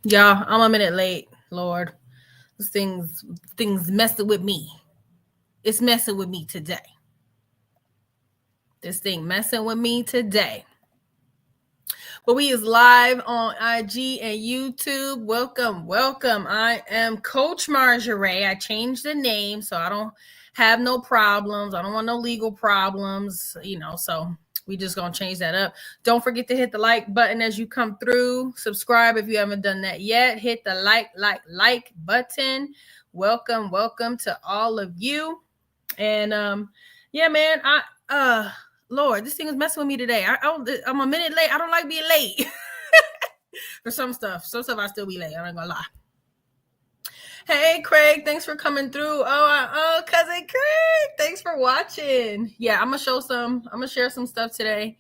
Yeah, I'm a minute late. Lord, this things messing with me. It's messing with me today. This thing messing with me today. But we is live on IG and YouTube. Welcome, welcome. I am Coach Marjorie. I changed the name so I don't have no problems. I don't want no legal problems, so we just gonna change that up. Don't forget to hit the like button as you come through. Subscribe if you haven't done that yet. Hit the like button. Welcome to all of you. And yeah, man, Lord, this thing is messing with me today. I'm a minute late. I don't like being late. For some stuff I still be late. I ain't gonna lie. Hey, Craig, thanks for coming through. Oh, cousin Craig, thanks for watching. Yeah, I'm gonna share some stuff today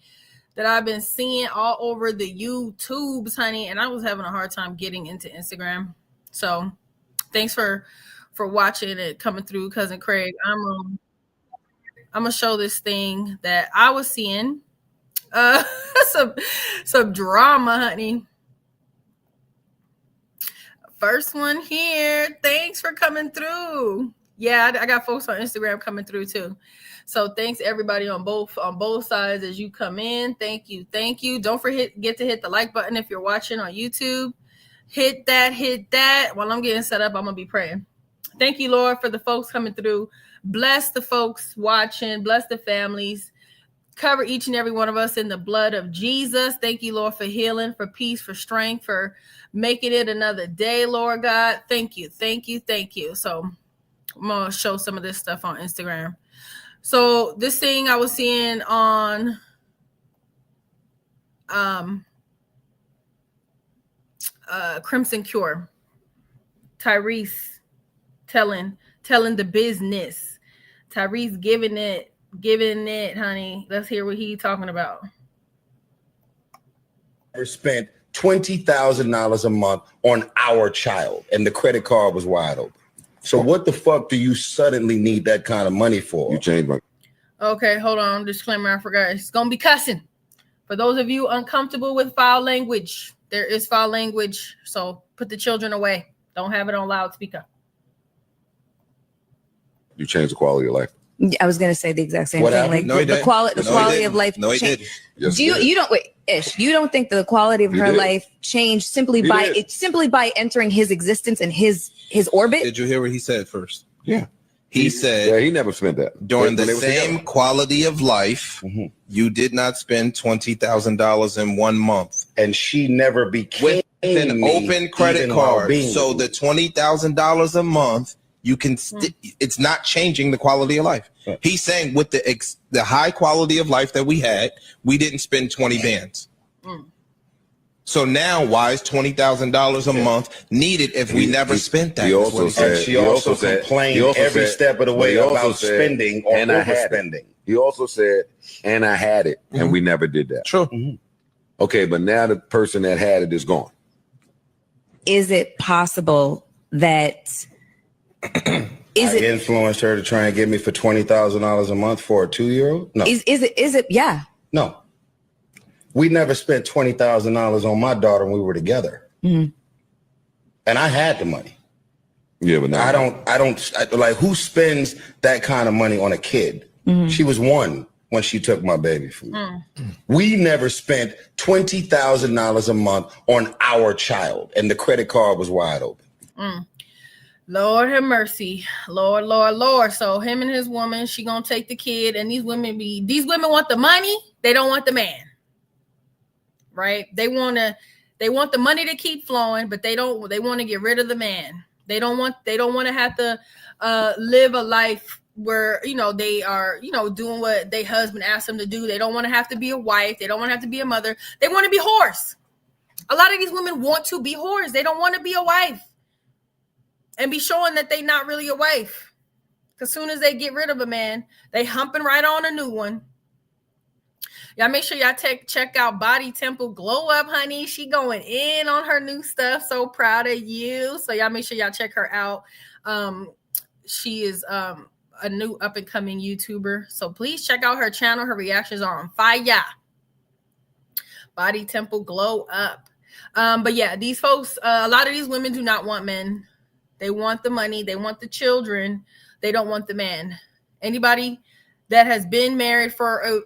that I've been seeing all over the YouTubes, honey. And I was having a hard time getting into Instagram. So thanks for watching it, coming through, cousin Craig. I'm gonna show this thing that I was seeing. Some drama, honey. First one here. Thanks for coming through. Yeah, I got folks on Instagram coming through too. So thanks everybody on both sides as you come in. Thank you. Don't forget to hit the like button if you're watching on YouTube. Hit that. While I'm getting set up, I'm gonna be praying. Thank you, Lord, for the folks coming through. Bless the folks watching. Bless the families. Cover each and every one of us in the blood of Jesus. Thank you, Lord, for healing, for peace, for strength, for making it another day, Lord God. Thank you. So I'm going to show some of this stuff on Instagram. So this thing I was seeing on Crimson Cure. Tyrese telling the business. Tyrese giving it, honey. Let's hear what he's talking about. Spent $20,000 a month on our child, and the credit card was wide open. So what the fuck do you suddenly need that kind of money for? You changed my. Okay, hold on. Disclaimer, I forgot. It's gonna be cussing. For those of you uncomfortable with foul language, there is foul language. So put the children away. Don't have it on loudspeaker. You changed the quality of life. I was going to say the exact same thing. Like No, the quality of life. No, he didn't. Yes, You don't wait, Ish. You don't think the quality of her life changed simply by entering his existence and his orbit? Did you hear what he said first? Yeah. He said, yeah, he never spent that. During the same quality of life, you did not spend $20,000 in 1 month. And she never became with an open credit card. So the $20,000 a month, you can it's not changing the quality of life. He's saying with the high quality of life that we had, we didn't spend 20 bands. So now why is $20,000 a month needed if we never spent that? She also complained every step of the way about spending or overspending. He also said, and I had it, and we never did that. True. Okay, but now the person that had it is gone. Is it possible that I influenced her to try and get me for $20,000 a month for a 2-year-old? No. Is it? Yeah. No. We never spent $20,000 on my daughter when we were together. And I had the money. Yeah, but now I don't like, who spends that kind of money on a kid? She was 1 when she took my baby food. We never spent $20,000 a month on our child, and the credit card was wide open. Lord have mercy. Lord. So him and his woman, she gonna take the kid, and these women want the money. They don't want the man. Right? They want the money to keep flowing, but they want to get rid of the man. They don't want to have to live a life where, they are, doing what their husband asked them to do. They don't want to have to be a wife. They don't want to have to be a mother. They want to be whores. A lot of these women want to be whores. They don't want to be a wife and be showing that they not really a wife. Because soon as they get rid of a man, they humping right on a new one. Y'all make sure y'all check out Body Temple Glow Up, honey. She going in on her new stuff. So proud of you. So y'all make sure y'all check her out. She is a new up and coming YouTuber. So please check out her channel. Her reactions are on fire. Body Temple Glow Up. But yeah, these folks, a lot of these women do not want men. They want the money. They want the children. They don't want the man. Anybody that has been married for an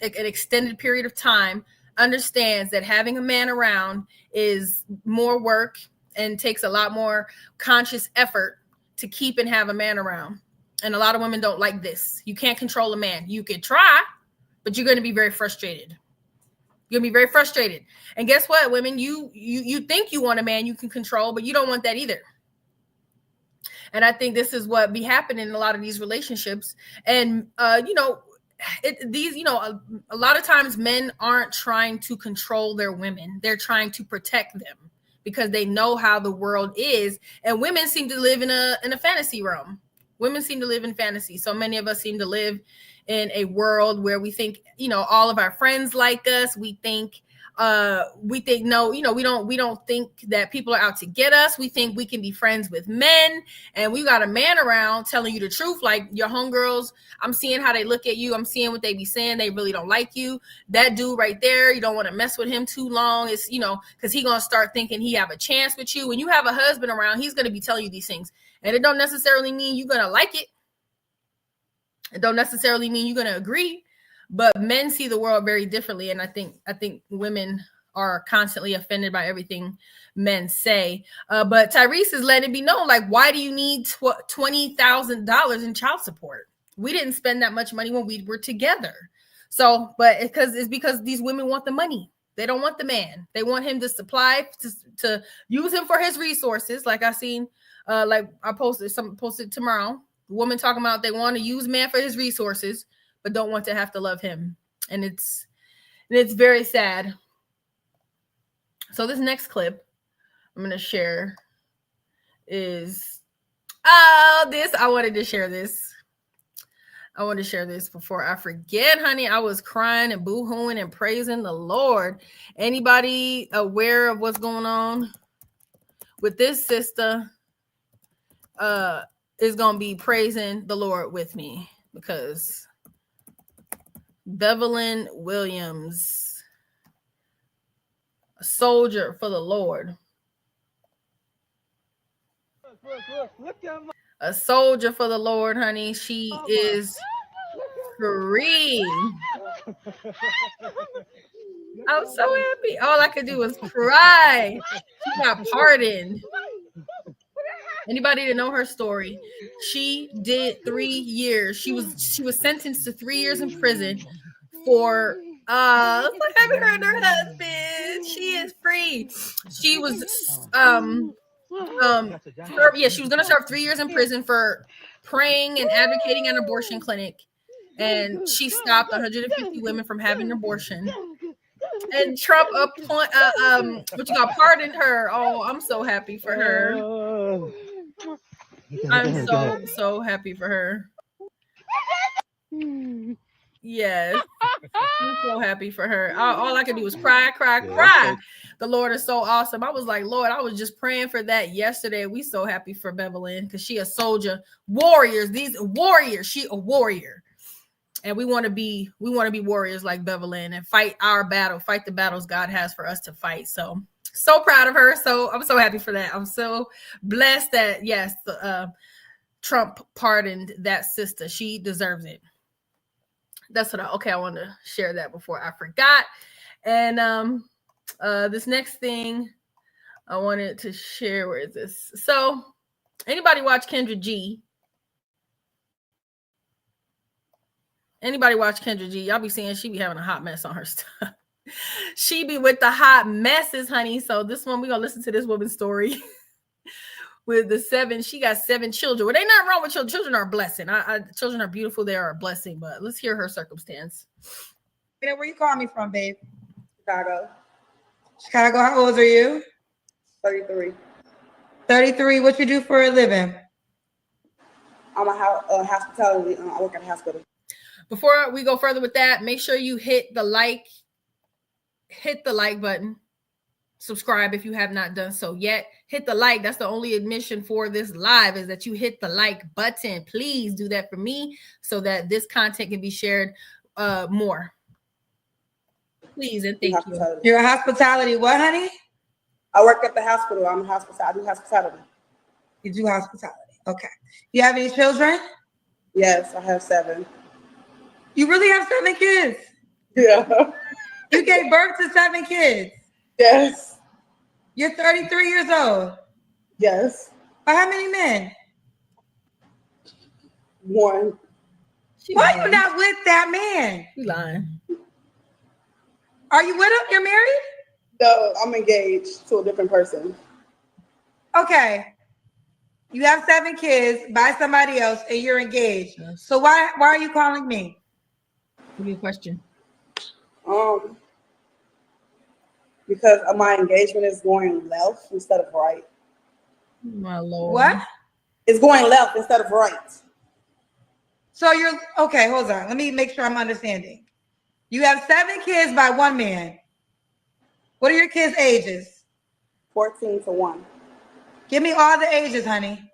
extended period of time understands that having a man around is more work and takes a lot more conscious effort to keep and have a man around. And a lot of women don't like this. You can't control a man. You could try, but you're going to be very frustrated. You're going to be very frustrated. And guess what, women? You think you want a man you can control, but you don't want that either. And I think this is what be happening in a lot of these relationships. And, a lot of times men aren't trying to control their women. They're trying to protect them because they know how the world is. And women seem to live in a fantasy realm. Women seem to live in fantasy. So many of us seem to live in a world where we think, all of our friends like us. We think we don't think that people are out to get us. We think we can be friends with men, and we got a man around telling you the truth. Like your homegirls, I'm seeing how they look at you. I'm seeing what they be saying. They really don't like you. That dude right there, you don't want to mess with him too long. It's, because he going to start thinking he have a chance with you. When you have a husband around, he's going to be telling you these things. And it don't necessarily mean you're going to like it. It don't necessarily mean you're going to agree. But men see the world very differently, and I think women are constantly offended by everything men say. But Tyrese is letting it be known, like, why do you need $20,000 in child support? We didn't spend that much money when we were together. So, but it's because these women want the money. They don't want the man. They want him to supply, to use him for his resources. Like I seen, like I posted tomorrow. Woman talking about they want to use man for his resources, but don't want to have to love him. And it's very sad. So this next clip I'm going to share is, I wanted to share this. I want to share this before I forget, honey. I was crying and boo-hooing and praising the Lord. Anybody aware of what's going on with this sister is going to be praising the Lord with me, because Bevelyn Williams, a soldier for the Lord. A soldier for the Lord, honey. She is free. I'm so happy. All I could do was cry. She got pardoned. Anybody to know her story? She did 3 years. She was sentenced to 3 years in prison for having her and her husband. She is free. She was she was gonna serve 3 years in prison for praying and advocating an abortion clinic, and she stopped 150 women from having an abortion. And Trump pardoned her. Oh, I'm so happy for her. I'm so happy for her. Yes, I'm so happy for her. All I could do was cry. Okay. The Lord is so awesome. I was like, Lord, I was just praying for that yesterday. We so happy for Bevelyn, because she a soldier. Warriors, these warriors. She a warrior. And we want to be warriors like Bevelyn and fight our battle, fight the battles God has for us to fight. So proud of her. So I'm so happy for that. I'm so blessed that, yes, Trump pardoned that sister. She deserves it. That's what I wanted to share that before I forgot. And this next thing I wanted to share, where is this? So anybody watch Kendra G? Anybody watch Kendra G? Y'all be seeing she be having a hot mess on her stuff. She be with the hot messes, honey. So this one, we're going to listen to this woman's story. With she got 7 children. Well, ain't nothing wrong with children. Children are a blessing. Children are beautiful. They are a blessing. But let's hear her circumstance. Where you calling me from, babe? Chicago. Chicago, how old are you? 33. 33. What you do for a living? I'm a hospitality. I work at a hospital. Before we go further with that, make sure you hit the like button. Subscribe if you have not done so yet. Hit the like. That's the only admission for this live, is that you hit the like button. Please do that for me so that this content can be shared more. Please and thank you. You're a hospitality what, honey? I work at the hospital. I'm a hospitality. I do hospitality. You do hospitality. Okay. You have any children? Yes, I have 7. You really have 7 kids? Yeah. You gave birth to 7 kids? Yes. You're 33 years old? Yes. By how many men? 1. Why are you not with that man? You lying. Are you with him? You're married? No, I'm engaged to a different person. Okay. You have 7 kids by somebody else and you're engaged. Yes. So why are you calling me? Give me a question. Because my engagement is going left instead of right. My Lord. What? It's going left instead of right. So you're okay, hold on. Let me make sure I'm understanding. You have 7 kids by one man. What are your kids' ages? 14 to 1. Give me all the ages, honey.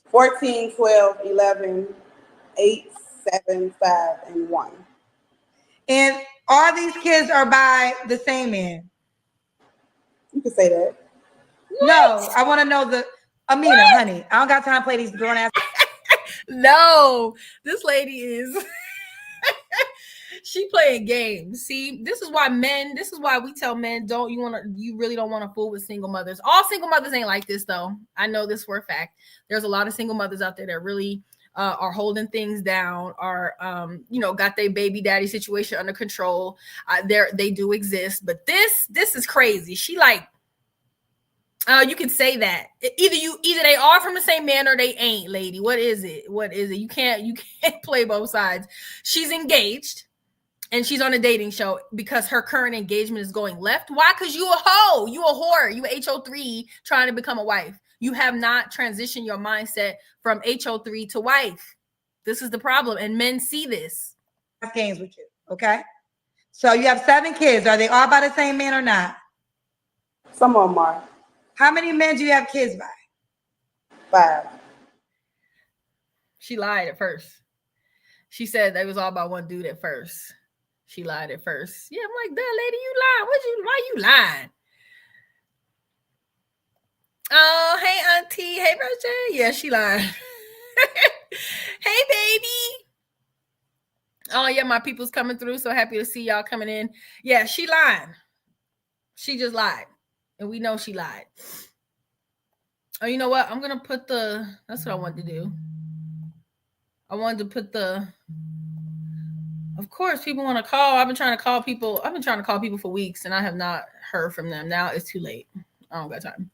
14, 12, 11, 8, 7, 5, and 1. And all these kids are by the same man. You can say that. What? No, I want to know the Amina, what? Honey. I don't got time to play these grown ass. No, this lady is she playing games. See, this is why we tell men you really don't want to fool with single mothers. All single mothers ain't like this though. I know this for a fact. There's a lot of single mothers out there that really are holding things down, are got their baby daddy situation under control. They do exist, but this is crazy. She like you can say that either they are from the same man or they ain't, lady. What is it? You can't play both sides. She's engaged and she's on a dating show because her current engagement is going left. Why? Because you a hoe, you a whore, you a HO3 trying to become a wife. You have not transitioned your mindset from HO3 to wife. This is the problem, and men see this. Games with you, okay? So you have 7 kids. Are they all by the same man or not? Some of them are. How many men do you have kids by? 5. She lied at first. She said they was all by one dude at first. She lied at first. Yeah, I'm like, that lady, you lying. Why you lying? Oh, hey, auntie. Hey, Roger. Yeah, she lied. Hey, baby. Oh, yeah, my people's coming through. So happy to see y'all coming in. Yeah, she lied. She just lied. And we know she lied. Oh, you know what? I'm going to put that's what I wanted to do. I wanted to put of course, people want to call. I've been trying to call people for weeks and I have not heard from them. Now it's too late. I don't got time. I'm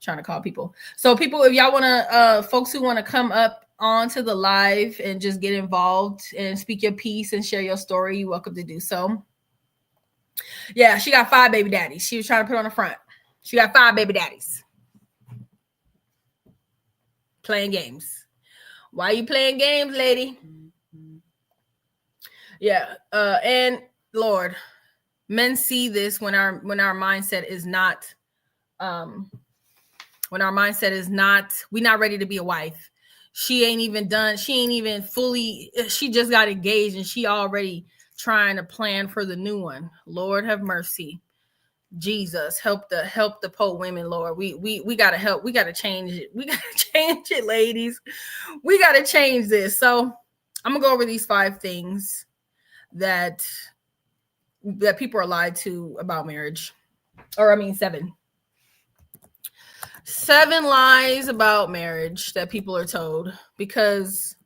trying to call people. So people, if y'all want to, folks who want to come up onto the live and just get involved and speak your piece and share your story, you're welcome to do so. Yeah, she got 5 baby daddies. She was trying to put on the front. She got 5 baby daddies. Playing games. Why are you playing games, lady? Yeah. And Lord, men see this when our mindset is not, we're not ready to be a wife. She ain't even fully, she just got engaged and she already trying to plan for the new one. Lord have mercy. Jesus, help the poor women, Lord. We gotta help. We gotta change it. We gotta change it, ladies. We gotta change this. So I'm gonna go over these 5 things that people are lied to about marriage. 7 lies about marriage that people are told, because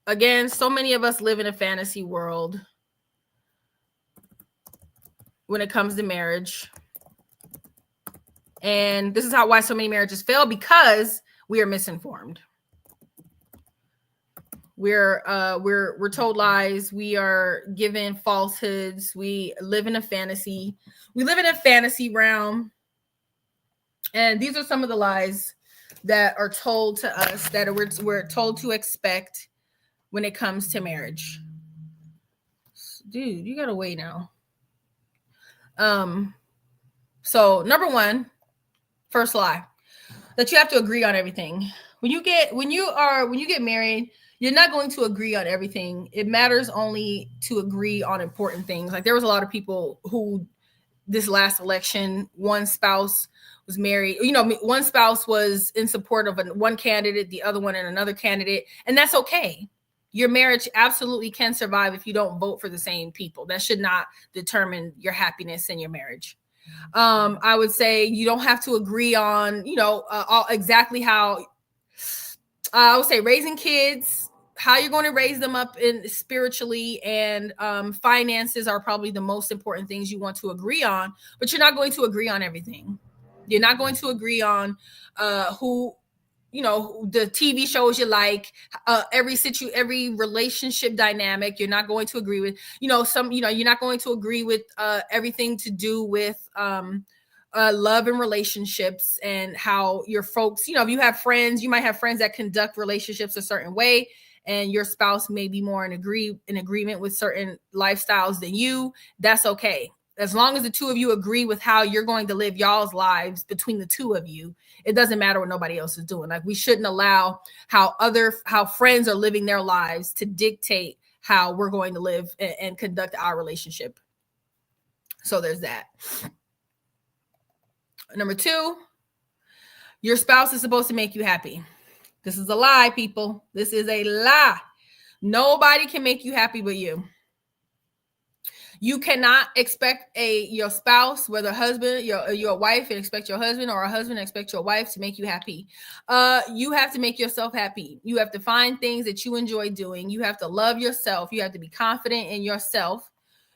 again, so many of us live in a fantasy world when it comes to marriage. And this is why so many marriages fail, because we are misinformed. We're told lies. We are given falsehoods. We live in a fantasy. We live in a fantasy realm. And these are some of the lies that are told to us that we're told to expect when it comes to marriage. Dude, you gotta wait now. So number 1, first lie, that you have to agree on everything. When you get married, you're not going to agree on everything. It matters only to agree on important things. Like there was a lot of people who this last election, one spouse was married, one spouse was in support of one candidate, the other one in another candidate, and that's okay. Your marriage absolutely can survive if you don't vote for the same people. That should not determine your happiness in your marriage. I would say you don't have to agree on, exactly how, I would say raising kids, how you're going to raise them up in spiritually, and finances are probably the most important things you want to agree on, but you're not going to agree on everything. You're not going to agree on who, the TV shows you like, every relationship dynamic. You're not going to agree with, you're not going to agree with everything to do with love and relationships, and how your folks, if you have friends, you might have friends that conduct relationships a certain way, and your spouse may be more in agreement with certain lifestyles than you. That's okay. As long as the two of you agree with how you're going to live y'all's lives between the two of you, it doesn't matter what nobody else is doing. Like we shouldn't allow how friends are living their lives to dictate how we're going to live and conduct our relationship. So there's that. Number 2, your spouse is supposed to make you happy. This is a lie, people. This is a lie. Nobody can make you happy but you. You cannot expect your spouse, whether husband, your wife, and expect your husband, or a husband and expect your wife to make you happy. You have to make yourself happy. You have to find things that you enjoy doing. You have to love yourself. You have to be confident in yourself.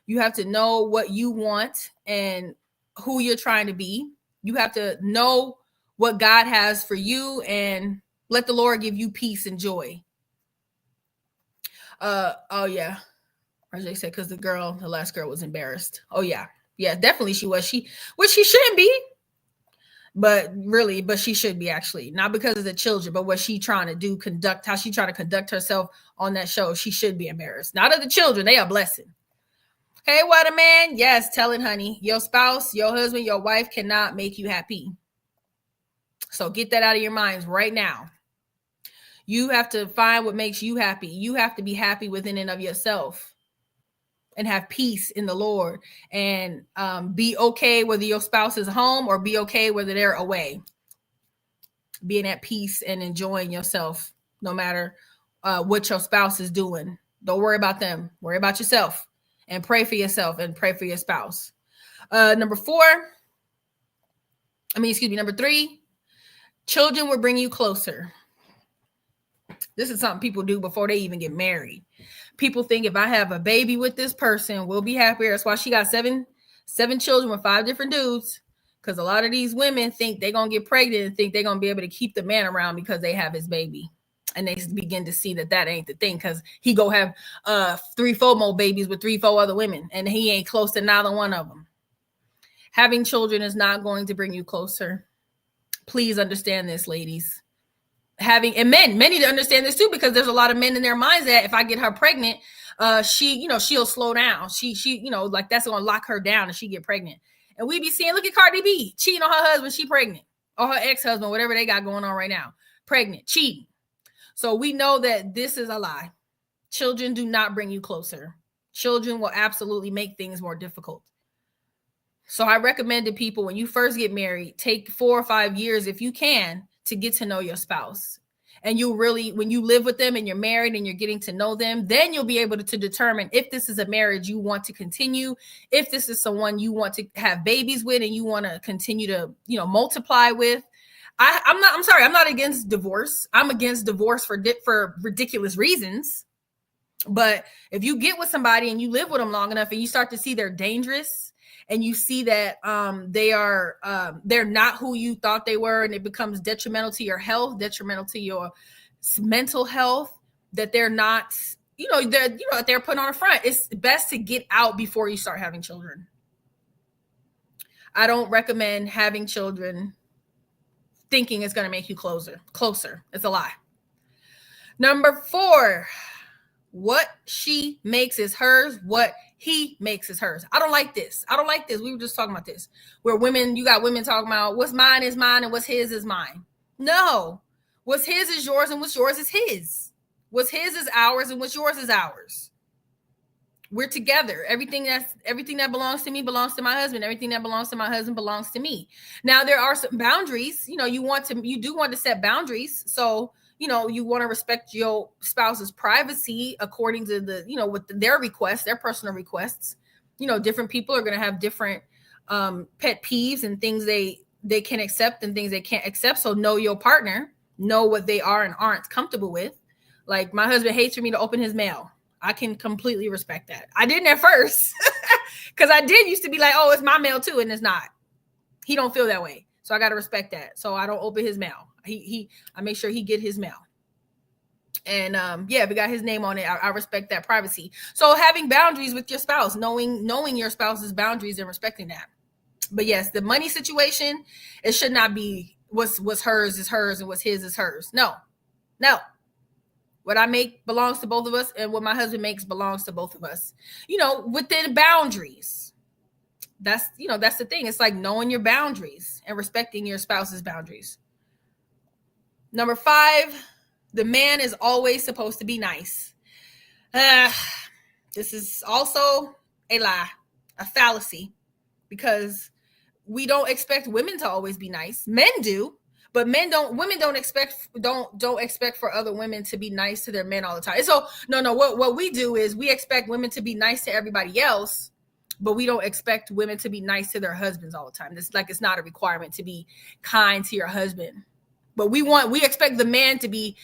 You have to know what you want and who you're trying to be. You have to know what God has for you, and let the Lord give you peace and joy. Oh yeah. RJ said, because the last girl was embarrassed. Oh yeah. Yeah, definitely she was. She shouldn't be. But she should be, actually. Not because of the children, but what she trying to do, how she trying to conduct herself on that show. She should be embarrassed. Not of the children. They are a blessing. Hey, what a man. Yes, tell it, honey. Your spouse, your husband, your wife cannot make you happy. So get that out of your minds right now. You have to find what makes you happy. You have to be happy within and of yourself, and have peace in the Lord, and be okay whether your spouse is home or be okay whether they're away. Being at peace and enjoying yourself, no matter what your spouse is doing. Don't worry about them. Worry about yourself, and pray for yourself, and pray for your spouse. Number 3, children will bring you closer. This is something people do before they even get married. People think if I have a baby with this person, we'll be happier. That's why she got seven children with 5 different dudes. Because a lot of these women think they're going to get pregnant and think they're going to be able to keep the man around because they have his baby. And they begin to see that ain't the thing, because he go have 3-4 more babies with 3-4 other women, and he ain't close to neither one of them. Having children is not going to bring you closer. Please understand this, ladies. And men need to understand this too, because there's a lot of men in their minds that if I get her pregnant, she'll slow down. She like that's going to lock her down if she get pregnant. And we be seeing, look at Cardi B cheating on her husband. She pregnant, or her ex-husband, whatever they got going on right now, pregnant, cheating. So we know that this is a lie. Children do not bring you closer. Children will absolutely make things more difficult. So I recommend to people, when you first get married, take 4 or 5 years if you can to get to know your spouse. And when you live with them and you're married and you're getting to know them, then you'll be able to determine if this is a marriage you want to continue, if this is someone you want to have babies with and you want to continue to, multiply with. I'm not against divorce. I'm against divorce for ridiculous reasons. But if you get with somebody and you live with them long enough and you start to see they're dangerous, and you see that they're not who you thought they were, and it becomes detrimental to your health, detrimental to your mental health, that they're not, they're putting on a front. It's best to get out before you start having children. I don't recommend having children thinking it's going to make you closer. It's a lie. Number 4, what she makes is hers. What he makes is hers. I don't like this. We were just talking about this, where you got women talking about what's mine is mine and what's his is mine. No, what's his is yours and what's yours is his. What's his is ours, and what's yours is ours. We're together. Everything that belongs to me belongs to my husband. Everything that belongs to my husband belongs to me. Now, there are some boundaries. You do want to set boundaries. So, you want to respect your spouse's privacy according to with their requests, their personal requests. Different people are going to have different pet peeves and things they can accept and things they can't accept. So know your partner, know what they are and aren't comfortable with. Like, my husband hates for me to open his mail. I can completely respect that. I didn't at first because I did used to be like, oh, it's my mail too. And it's not. He don't feel that way. So I got to respect that. So I don't open his mail. I make sure he get his mail. And if it got his name on it, I respect that privacy. So having boundaries with your spouse, knowing your spouse's boundaries and respecting that. But yes, the money situation, it should not be what's hers is hers and what's his is hers. No. What I make belongs to both of us, and what my husband makes belongs to both of us. Within boundaries. That's the thing. It's like knowing your boundaries and respecting your spouse's boundaries. Number 5, the man is always supposed to be nice. This is also a lie, a fallacy, because we don't expect women to always be nice. Men do. But women don't expect for other women to be nice to their men all the time. So no, what we do is we expect women to be nice to everybody else, but we don't expect women to be nice to their husbands all the time. It's not a requirement to be kind to your husband. But we expect the man to be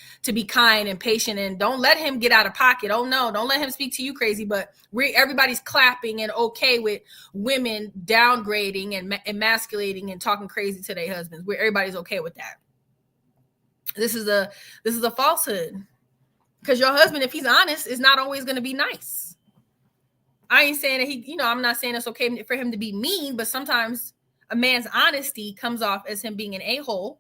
kind and patient, and don't let him get out of pocket. Oh no, don't let him speak to you crazy. But everybody's clapping and okay with women downgrading and emasculating and talking crazy to their husbands. Everybody's okay with that. This is a falsehood, because your husband, if he's honest, is not always going to be nice. I ain't saying that I'm not saying it's okay for him to be mean, but sometimes a man's honesty comes off as him being an a-hole.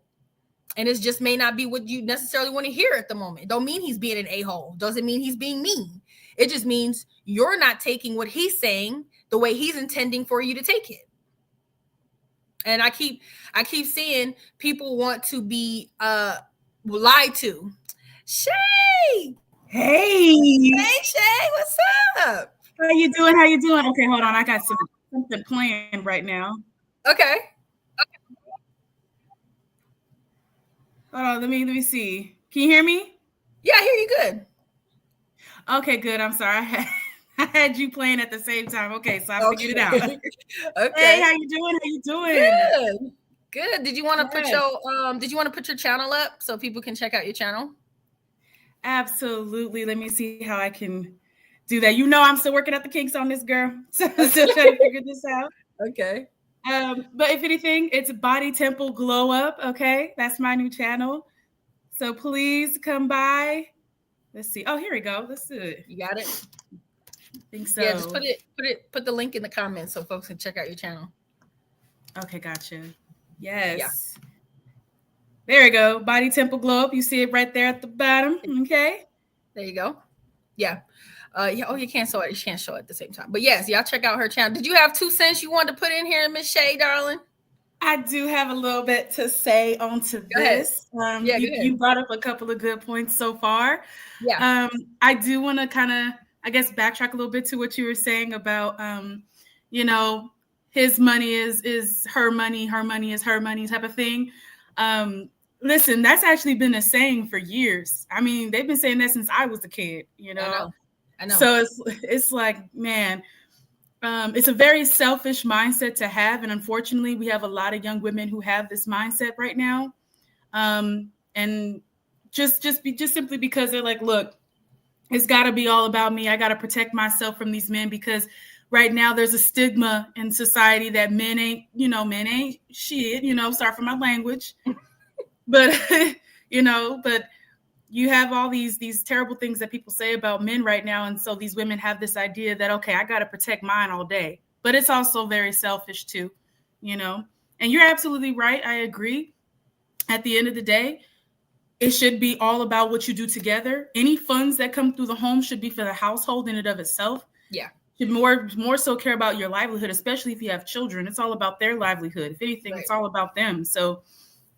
And it just may not be what you necessarily want to hear at the moment. Don't mean he's being an a-hole. Doesn't mean he's being mean. It just means you're not taking what he's saying the way he's intending for you to take it. And I keep seeing people want to be lied to. Shay! Hey, Shay, what's up? How you doing? Okay, hold on. I got something playing right now. Okay. Hold on, let me see. Can you hear me? Yeah, I hear you good. Okay, good. I'm sorry. I had you playing at the same time. Okay, so I figured it out. Okay. Hey, how you doing? Good. Did you want to put your channel up so people can check out your channel? Absolutely. Let me see how I can do that. I'm still working out the kinks on this, girl. So I'm still trying to figure this out. Okay. But if anything, it's Body Temple Glow Up. Okay, that's my new channel. So please come by. Let's see. Oh, here we go. Let's do it. You got it? I think so. Yeah, just put the link in the comments so folks can check out your channel. Okay, gotcha. Yes. Yeah. There we go. Body Temple Glow Up. You see it right there at the bottom. Okay. There you go. Yeah. You can't show it. You can't show it at the same time. But yes, y'all check out her channel. Did you have 2 cents you wanted to put in here, Miss Shay, darling? I do have a little bit to say onto this. You brought up a couple of good points so far. Yeah. I do want to kind of, I guess, backtrack a little bit to what you were saying about, his money is her money is her money type of thing. Listen, that's actually been a saying for years. I mean, they've been saying that since I was a kid, I know. So it's like, man, it's a very selfish mindset to have. And unfortunately, we have a lot of young women who have this mindset right now. And just simply because they're like, look, it's got to be all about me. I got to protect myself from these men, because right now there's a stigma in society that men ain't shit, sorry for my language, but, but you have all these terrible things that people say about men right now. And so these women have this idea that, okay, I got to protect mine all day, but it's also very selfish too, and you're absolutely right. I agree. At the end of the day, it should be all about what you do together. Any funds that come through the home should be for the household in and of itself. Yeah. Should more so care about your livelihood, especially if you have children. It's all about their livelihood. If anything, It's all about them. So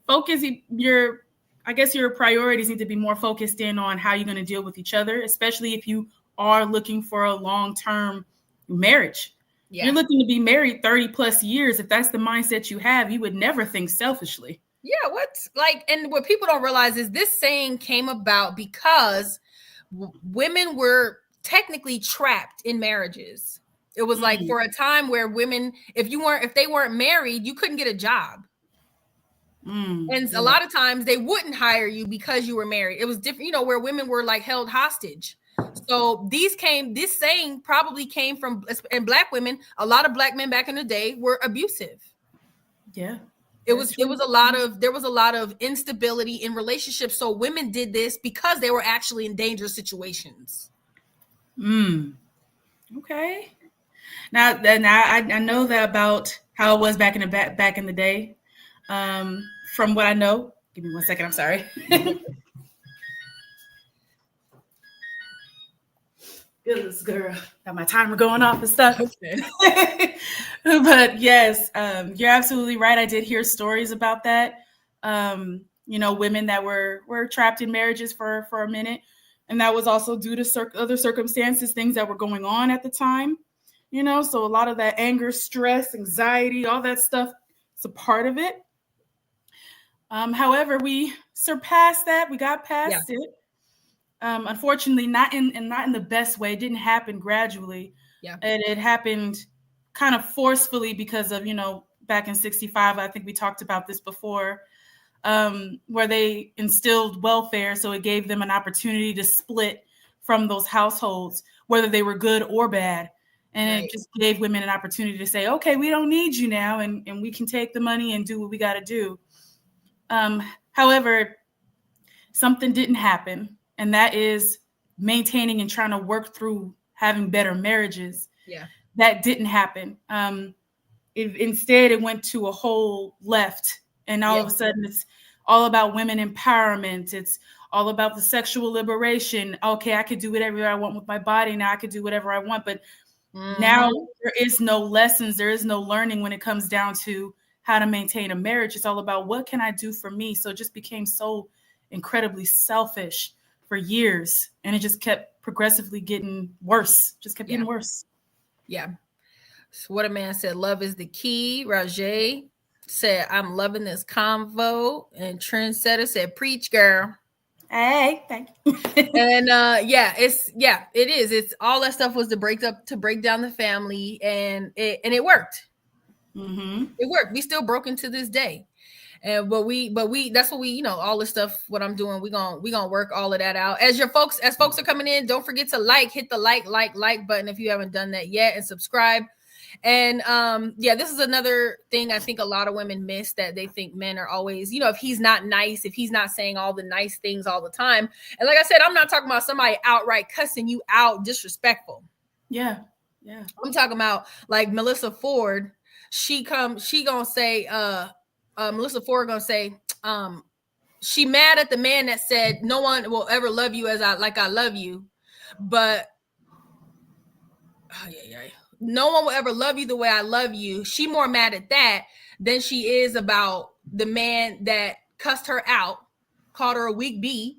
focus your I guess your priorities need to be more focused in on how you're going to deal with each other, especially if you are looking for a long-term marriage. Yeah. You're looking to be married 30 plus years. If that's the mindset you have, you would never think selfishly. Yeah, and what people don't realize is this saying came about because women were technically trapped in marriages. It was like for a time where women, if they weren't married, you couldn't get a job. And a lot of times they wouldn't hire you because you were married. It was different, where women were like held hostage. So this saying probably came from, and Black women, a lot of Black men back in the day were abusive. Yeah. There was a lot of instability in relationships. So women did this because they were actually in dangerous situations. Okay. Now I know that about how it was back in the day. From what I know, give me 1 second. I'm sorry. Goodness, girl, got my timer going off and stuff. Okay. But yes, you're absolutely right. I did hear stories about that. Women that were trapped in marriages for a minute, and that was also due to other circumstances, things that were going on at the time. So a lot of that anger, stress, anxiety, all that stuff is a part of it. However, we surpassed that. We got past it. Unfortunately, not in the best way. It didn't happen gradually. Yeah. It happened kind of forcefully because of, back in 65, I think we talked about this before, where they instilled welfare. So it gave them an opportunity to split from those households, whether they were good or bad. And It just gave women an opportunity to say, okay, we don't need you now. And we can take the money and do what we got to do. However, something didn't happen, and that is maintaining and trying to work through having better marriages. Yeah, that didn't happen. Instead, it went to a whole left, and all of a sudden, it's all about women empowerment. It's all about the sexual liberation. Okay, I could do whatever I want with my body. Now I could do whatever I want, but now there is no lessons. There is no learning when it comes down to how to maintain a marriage. It's all about what can I do for me? So it just became so incredibly selfish for years. And it just kept progressively getting worse. Just kept getting worse. Yeah. So what a man said, love is the key. Rajay said, I'm loving this convo. And Trendsetter said, preach, girl. Hey, thank you. And it is. It's all that stuff was to break down the family, and it worked. It worked. We still broken to this day, but we that's what we all this stuff. What I'm doing, we gonna work all of that out. As folks are coming in, don't forget to hit the like button if you haven't done that yet, and subscribe. And this is another thing I think a lot of women miss, that they think men are always, if he's not nice, if he's not saying all the nice things all the time. And like I said, I'm not talking about somebody outright cussing you out, disrespectful. Yeah. I'm talking about like Melissa Ford. She gonna say, Melissa Ford gonna say, she mad at the man that said no one will ever love you as I love you, but no one will ever love you the way I love you. She more mad at that than she is about the man that cussed her out, called her a weak bee.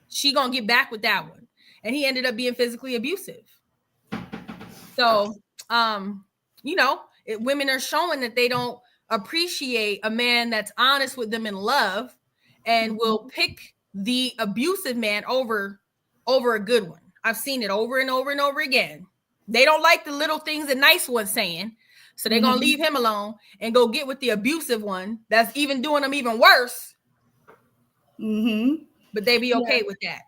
She gonna get back with that one, and he ended up being physically abusive. So, women are showing that they don't appreciate a man that's honest with them in love, and will pick the abusive man over a good one. I've seen it over and over and over again. They don't like the little things the nice one's saying, so they're gonna leave him alone and go get with the abusive one that's even doing them even worse. But they be okay with that.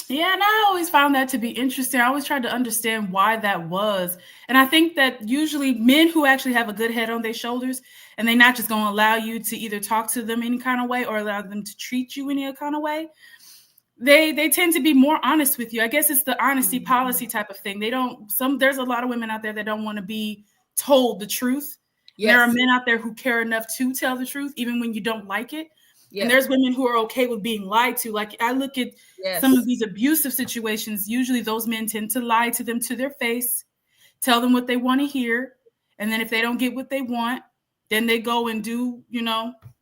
Yeah, and I always found that to be interesting. I always tried to understand why that was. And I think that usually men who actually have a good head on their shoulders, and they're not just going to allow you to either talk to them any kind of way or allow them to treat you any kind of way, they tend to be more honest with you. I guess it's the honesty policy type of thing. There's a lot of women out there that don't want to be told the truth. Yes. There are men out there who care enough to tell the truth, even when you don't like it. Yes. And there's women who are okay with being lied to. Like I look at some of these abusive situations, usually those men tend to lie to them to their face, tell them what they want to hear. And then if they don't get what they want, then they go and do,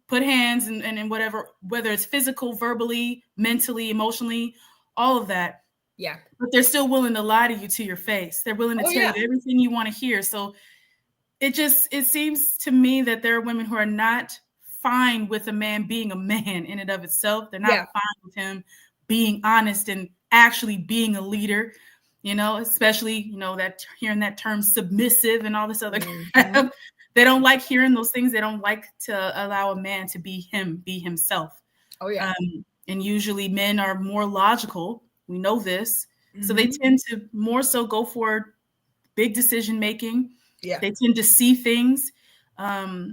put hands and whatever, whether it's physical, verbally, mentally, emotionally, all of that. Yeah. But they're still willing to lie to you to your face. They're willing to tell you everything you want to hear. So it seems to me that there are women who are not fine with a man being a man in and of itself. They're not fine with him being honest and actually being a leader, especially, that hearing that term submissive and all this other crap. They don't like hearing those things. They don't like to allow a man to be him, be himself. Oh, yeah. And usually men are more logical. We know this. So they tend to more so go for big decision making. Yeah. They tend to see things a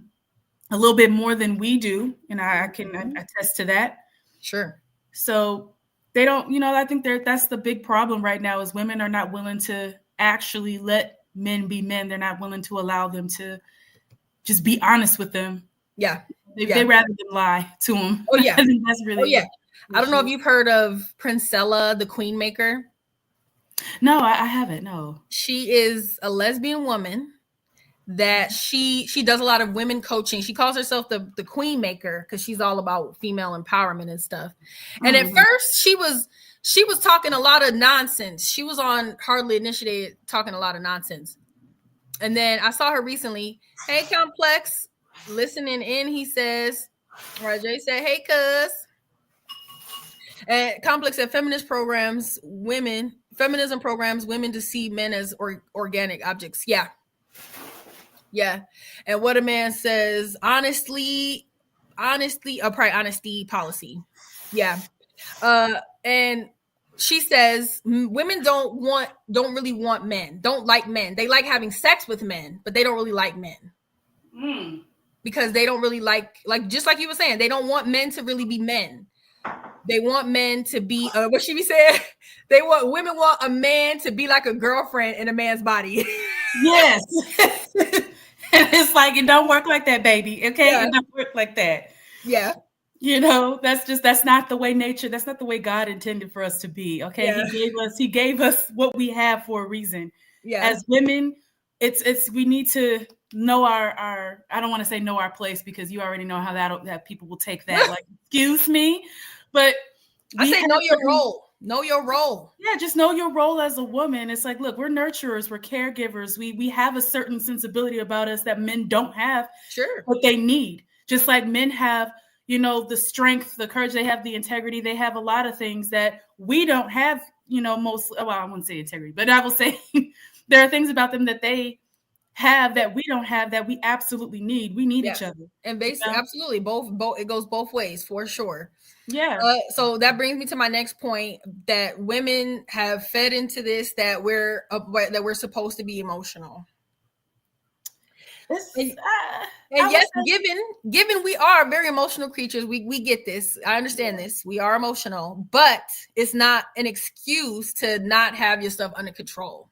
little bit more than we do. And I can attest to that. Sure. So they don't, I think that's the big problem right now is women are not willing to actually let men be men. They're not willing to allow them to just be honest with them. Yeah. They rather than lie to them. Oh, yeah. I think that's really I don't know if you've heard of Princella, the Queen Maker. No, I haven't. No. She is a lesbian woman that she does a lot of women coaching. She calls herself the Queen Maker because she's all about female empowerment and stuff. And at first she was talking a lot of nonsense. She was on Hardly Initiated talking a lot of nonsense. And then I saw her recently. Hey, Complex, listening in, he says. Rajay said, hey, cuz. And Complex said, feminism programs women to see men as organic objects. Yeah. Yeah. And what a man says, honesty policy. Yeah. And she says women don't really want men, don't like men. They like having sex with men, but they don't really like men. Because they don't really like just like you were saying, they don't want men to really be men. They want men to be what she be saying. Women want a man to be like a girlfriend in a man's body. Yes. And it's like, it don't work like that, baby. Okay. Yeah. It don't work like that. Yeah. That's not the way nature, that's not the way God intended for us to be. Okay. Yeah. He gave us what we have for a reason. Yeah. As women, we need to know our I don't want to say know our place because you already know how that people will take that. Like, excuse me. But I say know your role. Know your role. Yeah, just know your role as a woman. It's like, look, we're nurturers, we're caregivers. We have a certain sensibility about us that men don't have. Sure. What they need. Just like men have, the strength, the courage, they have the integrity, they have a lot of things that we don't have, I wouldn't say integrity, but I will say there are things about them that they have that we don't have that we absolutely need. We need each other. And basically, absolutely, both it goes both ways for sure. Yeah. So that brings me to my next point, that women have fed into this, that we're supposed to be emotional. And yes, given we are very emotional creatures, we get this. I understand this. We are emotional, but it's not an excuse to not have your stuff under control.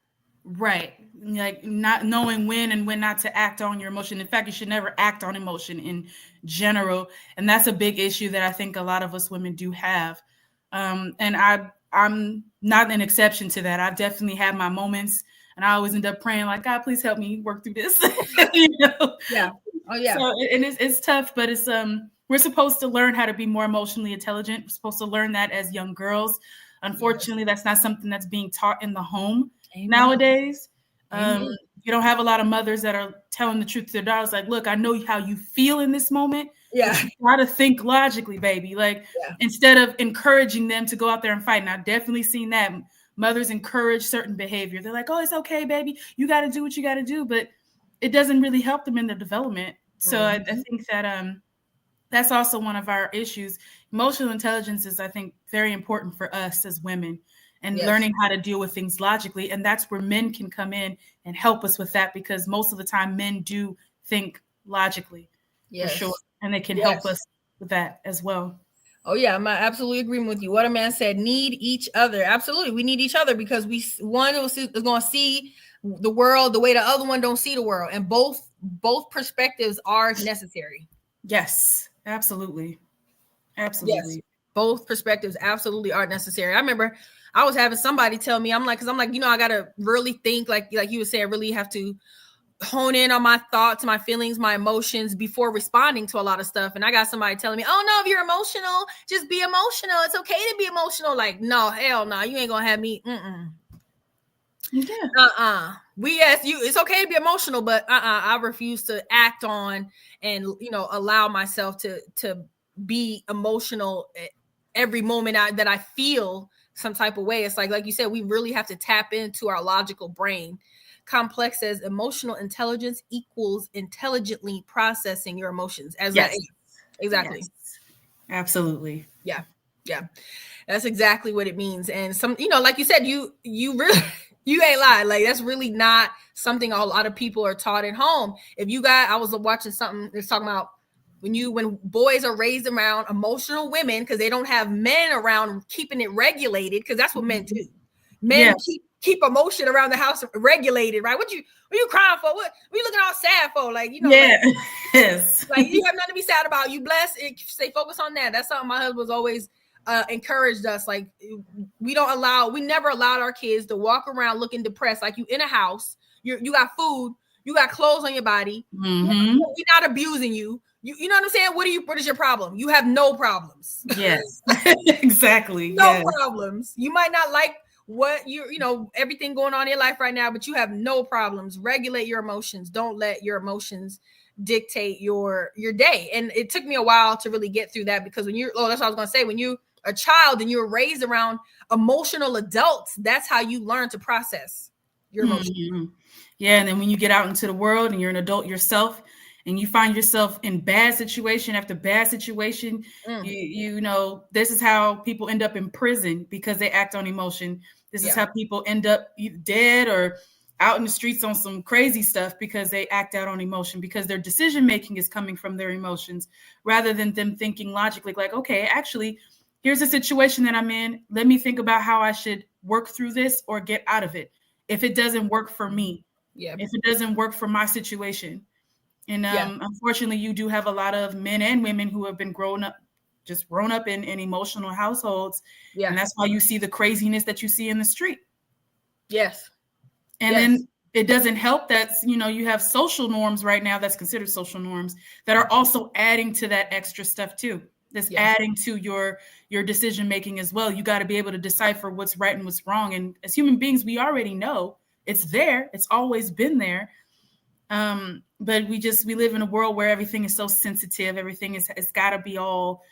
Right. Like not knowing when and when not to act on your emotion. In fact, you should never act on emotion in general. And that's a big issue that I think a lot of us women do have. And I'm not an exception to that. I've definitely had my moments, and I always end up praying like, God, please help me work through this. Yeah. Oh yeah. So, and it's tough, but it's we're supposed to learn how to be more emotionally intelligent. We're supposed to learn that as young girls. Unfortunately, that's not something that's being taught in the home. Amen. Nowadays. You don't have a lot of mothers that are telling the truth to their daughters. Like, look, I know how you feel in this moment. Yeah. You gotta think logically, baby. Like, instead of encouraging them to go out there and fight. And I've definitely seen that. Mothers encourage certain behavior. They're like, oh, it's okay, baby. You got to do what you got to do. But it doesn't really help them in their development. So I think that that's also one of our issues. Emotional intelligence is, I think, very important for us as women. And learning how to deal with things logically. And that's where men can come in and help us with that, because most of the time men do think logically, for sure. And they can help us with that as well. Oh, yeah, I'm absolutely agreeing with you. What a man said, need each other. Absolutely. We need each other because one is going to see the world the way the other one don't see the world. And both perspectives are necessary. Yes, absolutely. Absolutely. Yes, both perspectives absolutely are necessary. I remember I was having somebody tell me, I'm like, I got to really think, like you were saying, really have to hone in on my thoughts, my feelings, my emotions before responding to a lot of stuff. And I got somebody telling me, oh no, if you're emotional, just be emotional. It's okay to be emotional. Like, no, hell no, you ain't gonna have me. Yeah. We ask you, it's okay to be emotional, but I refuse to act on and, you know, allow myself to be emotional every moment that I feel some type of way. It's like you said, we really have to tap into our logical brain. Complex says emotional intelligence equals intelligently processing your emotions. Exactly. Yes. Absolutely. Yeah. That's exactly what it means. And some, you know, like you said, you really, you ain't lying. Like, that's really not something a lot of people are taught at home. I was watching something that's talking about when boys are raised around emotional women, because they don't have men around keeping it regulated, because that's what men do. Men keep emotion around the house regulated, right? What you crying for? What you looking all sad for? Like, you know, like you have nothing to be sad about. You blessed. Stay focused on that. That's something my husband was always encouraged us. Like, we never allowed our kids to walk around looking depressed. Like, you in a house, you got food, you got clothes on your body. We're not abusing you. You know what I'm saying? What is your problem? You have no problems. Yes, exactly. No problems. You might not like what you know, everything going on in your life right now, but you have no problems. Regulate your emotions. Don't let your emotions dictate your day. And it took me a while to really get through that, because that's what I was gonna say. When you're a child and you're raised around emotional adults, that's how you learn to process your emotions. Yeah, and then when you get out into the world and you're an adult yourself, and you find yourself in bad situation after bad situation, you know, this is how people end up in prison, because they act on emotion. This is how people end up either dead or out in the streets on some crazy stuff, because they act out on emotion, because their decision making is coming from their emotions rather than them thinking logically, like, okay, actually, here's a situation that I'm in. Let me think about how I should work through this or get out of it if it doesn't work for me. If it doesn't work for my situation. And unfortunately, you do have a lot of men and women who have been grown up in emotional households. And that's why you see the craziness that you see in the street. And then it doesn't help that, you know, you have social norms right now that's considered social norms that are also adding to that extra stuff too. That's adding to your decision making as well. You got to be able to decipher what's right and what's wrong. And as human beings, we already know it's there. It's always been there. But we live in a world where everything is so sensitive. Everything it's got to be all,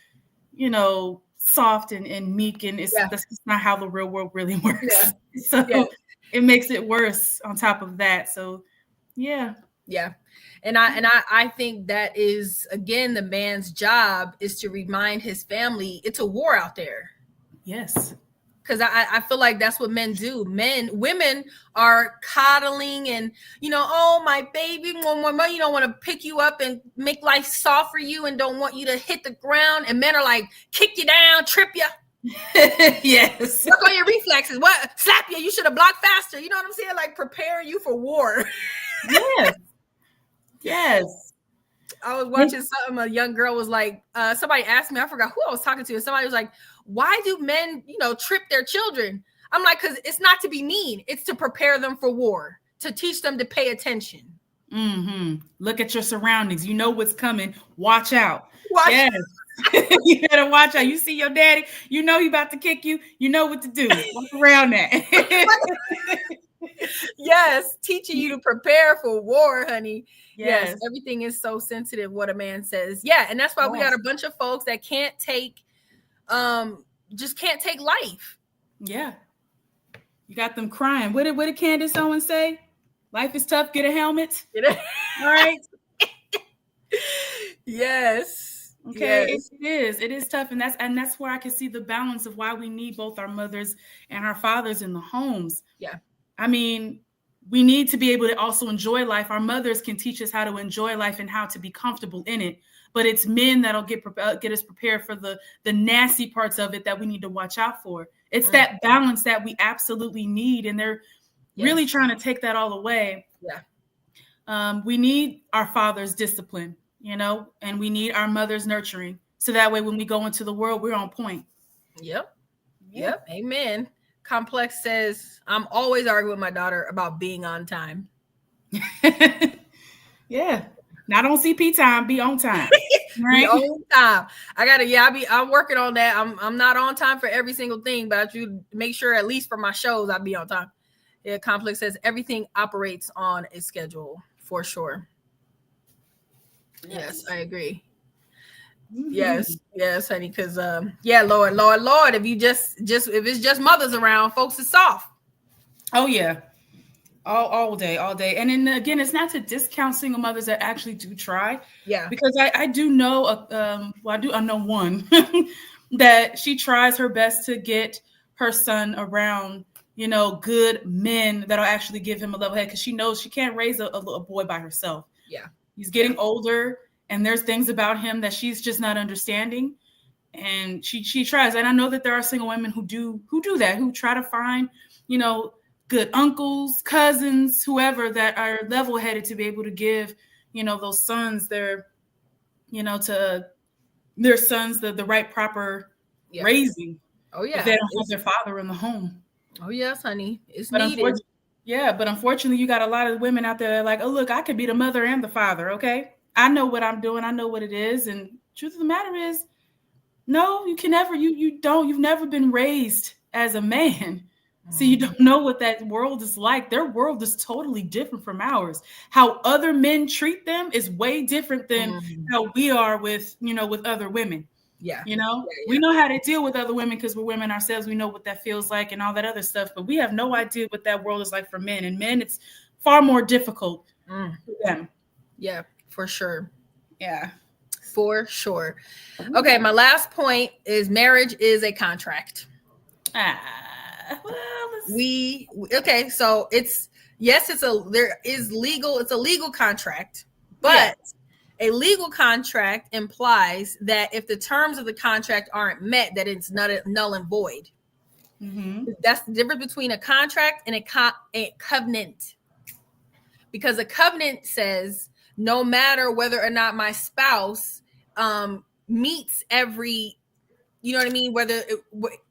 you know, soft and meek, and that's not how the real world really works. It makes it worse on top of that. So, And I think that is, again, the man's job is to remind his family it's a war out there. Yes. Because I feel like that's what men do. Women are coddling and, you know, oh, my baby, you don't want to pick you up and make life soft for you and don't want you to hit the ground. And men are like, kick you down, trip you. Yes. Work on your reflexes. What? Slap you. You should have blocked faster. You know what I'm saying? Like, prepare you for war. Yes. I was watching something. A young girl was like, somebody asked me, I forgot who I was talking to. And somebody was like, why do men, you know, trip their children? I'm like, because it's not to be mean. It's to prepare them for war, to teach them to pay attention. Look at your surroundings. You know what's coming. Watch out. Yes. You better watch out. You see your daddy, you know he about to kick you. You know what to do. Walk around that. Yes, teaching you to prepare for war, honey. Yes, everything is so sensitive what a man says. Yeah, and that's why we got a bunch of folks that can't take just can't take life. Yeah. You got them crying. What did Candace Owens say? Life is tough, get a helmet. All right. Yes. Okay. Yes. It is tough. And that's where I can see the balance of why we need both our mothers and our fathers in the homes. Yeah. I mean, we need to be able to also enjoy life. Our mothers can teach us how to enjoy life and how to be comfortable in it. But it's men that'll get us prepared for the nasty parts of it that we need to watch out for. It's that balance that we absolutely need. And they're really trying to take that all away. Yeah. We need our father's discipline, you know, and we need our mother's nurturing. So that way, when we go into the world, we're on point. Yep. Amen. Complex says, I'm always arguing with my daughter about being on time. Yeah. Not on CP time, be on time. Right? Be on time. I'm working on that. I'm not on time for every single thing, but I should make sure at least for my shows I'll be on time. Yeah, Complex says everything operates on a schedule for sure. Yes, I agree. Mm-hmm. Yes, honey. Because Lord, if you just if it's just mothers around, folks is soft. Oh yeah. All day. And then again, it's not to discount single mothers that actually do try. Yeah. Because I do know, I know one that she tries her best to get her son around, good men that'll actually give him a level head, because she knows she can't raise a boy by herself. Yeah. He's getting older, and there's things about him that she's just not understanding. And she tries. And I know that there are single women who do that, who try to find, good uncles, cousins, whoever that are level-headed to be able to give, those sons to their sons the right proper raising. Oh yeah. If they don't have their father in the home. Oh yes, honey. It's but needed. But unfortunately, you got a lot of women out there that are like, oh look, I could be the mother and the father. Okay, I know what I'm doing. I know what it is. And truth of the matter is, no, you can never. You've never been raised as a man. So you don't know what that world is like. Their world is totally different from ours. How other men treat them is way different than how we are with other women. Yeah. We know how to deal with other women because we're women ourselves. We know what that feels like and all that other stuff, but we have no idea what that world is like for men. And men, it's far more difficult for them. Yeah, for sure. Yeah. For sure. Okay, my last point is marriage is a contract. So it's a legal contract, but a legal contract implies that if the terms of the contract aren't met, that it's not null and void. Mm-hmm. That's the difference between a contract and a covenant, because a covenant says no matter whether or not my spouse meets every, whether it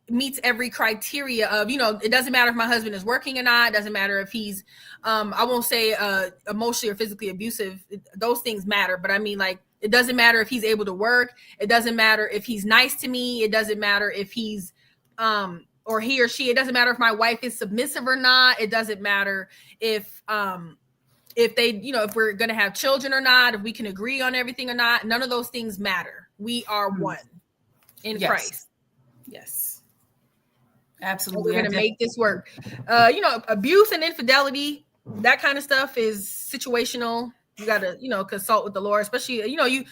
meets every criteria of, it doesn't matter if my husband is working or not. It doesn't matter if he's, I won't say emotionally or physically abusive. Those things matter. But I mean, like, it doesn't matter if he's able to work. It doesn't matter if he's nice to me. It doesn't matter if he's, or he or she, it doesn't matter if my wife is submissive or not. It doesn't matter if they, if we're going to have children or not, if we can agree on everything or not. None of those things matter. We are one in Christ. Yes. Absolutely. We're going to make this work. Abuse and infidelity, that kind of stuff is situational. You got to, consult with the Lord, especially,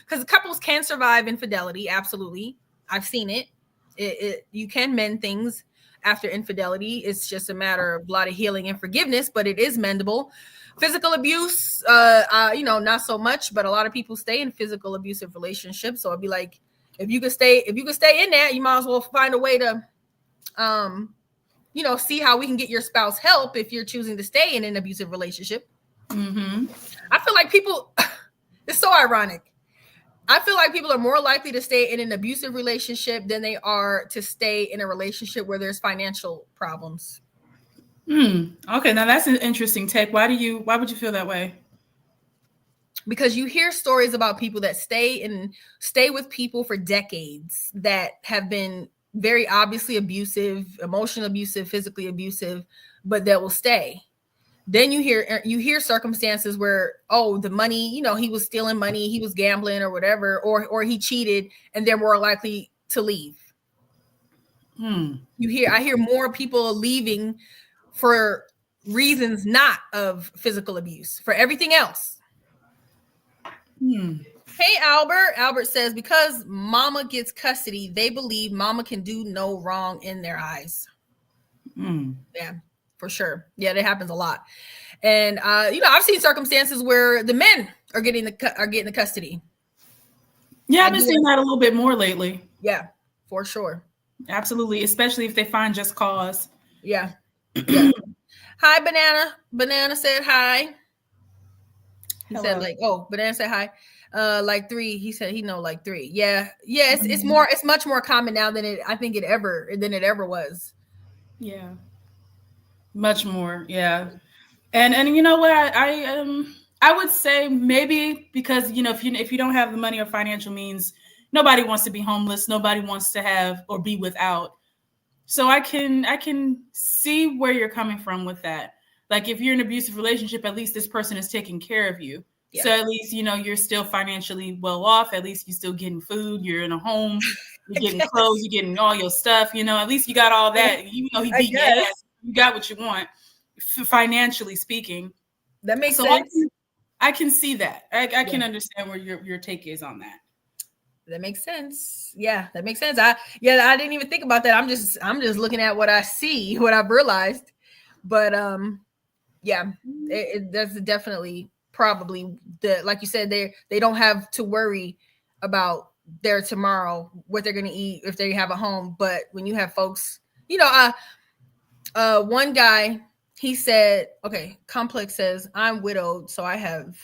because couples can survive infidelity. Absolutely. I've seen it. You can mend things after infidelity. It's just a matter of a lot of healing and forgiveness, but it is mendable. Physical abuse, not so much, but a lot of people stay in physical abusive relationships. So I'd be like, if you could stay in there, you might as well find a way to, see how we can get your spouse help if you're choosing to stay in an abusive relationship. Mm-hmm. I feel like people, it's so ironic. I feel like people are more likely to stay in an abusive relationship than they are to stay in a relationship where there's financial problems. Okay, now that's an interesting take. Why would you feel that way? Because you hear stories about people that stay with people for decades that have been very obviously abusive, emotionally abusive, physically abusive, but that will stay. Then you hear circumstances where, the money, he was stealing money, he was gambling or whatever, or he cheated, and they're more likely to leave. I hear more people leaving for reasons not of physical abuse, for everything else. Hey, Albert. Albert says, because mama gets custody, they believe mama can do no wrong in their eyes. Yeah, for sure. Yeah, that happens a lot. And, I've seen circumstances where the men are getting the custody. Yeah, I've been seeing that a little bit more lately. Yeah, for sure. Absolutely. Especially if they find just cause. Yeah. Hi, Banana. Banana said hi. He said Banana said hi. Like 3. He said he know like 3. Yeah. It's much more common now than it ever was. Yeah. Much more. Yeah. And you know what? I I would say maybe because, if you don't have the money or financial means, nobody wants to be homeless. Nobody wants to have or be without. So I can see where you're coming from with that. Like if you're in an abusive relationship, at least this person is taking care of you. Yeah. So at least, you're still financially well off. At least you're still getting food. You're in a home. You're getting clothes. You're getting all your stuff. At least you got all that. He beat your ass. You got what you want, financially speaking. That makes sense. I can see that. I can understand where your take is on that. That makes sense. Yeah, that makes sense. I didn't even think about that. I'm just looking at what I see, what I've realized. But that's definitely probably like you said, they don't have to worry about their tomorrow, what they're gonna eat if they have a home. But when you have folks, one guy, he said, okay, Complex says, I'm widowed, so I have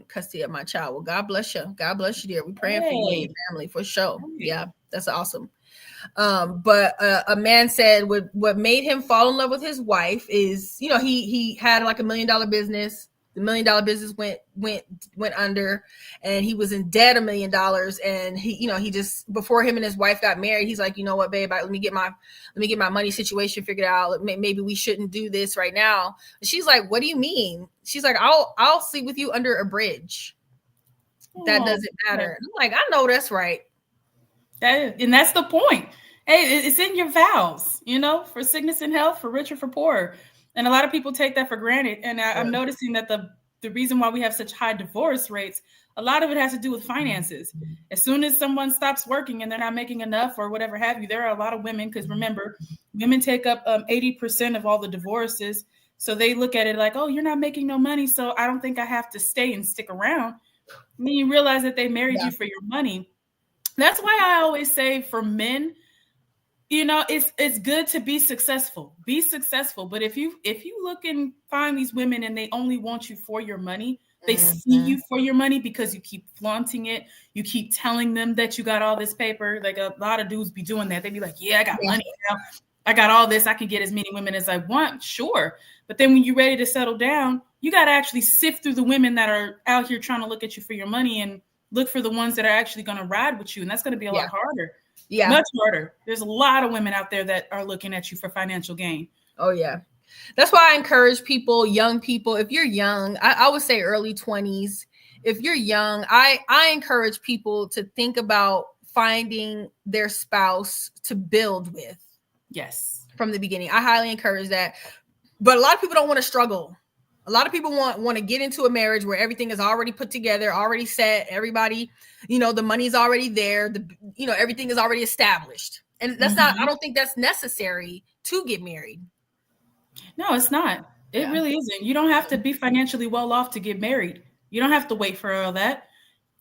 custody of my child. Well, God bless you. God bless you, dear. We're praying for you and your family for sure. Yeah, that's awesome. But a man said what made him fall in love with his wife is, he had like $1 million business. The $1 million business went under, and he was in debt $1 million. And he just, before him and his wife got married, he's like, you know what, babe, let me get my money situation figured out. Maybe we shouldn't do this right now. And she's like, what do you mean? She's like, I'll sleep with you under a bridge. That doesn't matter. I'm like, I know that's right. And that's the point. Hey, it's in your vows, for sickness and health, for rich or for poor. And a lot of people take that for granted. And I'm noticing that the reason why we have such high divorce rates, a lot of it has to do with finances. As soon as someone stops working and they're not making enough or whatever have you, there are a lot of women, because remember, women take up 80% of all the divorces. So they look at it like, oh, you're not making no money, so I don't think I have to stay and stick around. And then you realize that they married you for your money. That's why I always say for men, it's good to be successful. Be successful. But if you look and find these women and they only want you for your money, they see you for your money because you keep flaunting it. You keep telling them that you got all this paper. Like a lot of dudes be doing that. They be like, yeah, I got money now. I got all this. I can get as many women as I want. Sure. But then when you're ready to settle down, you got to actually sift through the women that are out here trying to look at you for your money and look for the ones that are actually going to ride with you. And that's going to be a lot harder. Yeah. Much harder. There's a lot of women out there that are looking at you for financial gain. Oh, yeah. That's why I encourage people, young people, if you're young, I would say early 20s. If you're young, I encourage people to think about finding their spouse to build with. Yes. From the beginning. I highly encourage that. But a lot of people don't want to struggle. A lot of people want to get into a marriage where everything is already put together, already set. Everybody, the money's already there. Everything is already established. And that's not, I don't think that's necessary to get married. No, it's not. It really isn't. You don't have to be financially well off to get married. You don't have to wait for all that.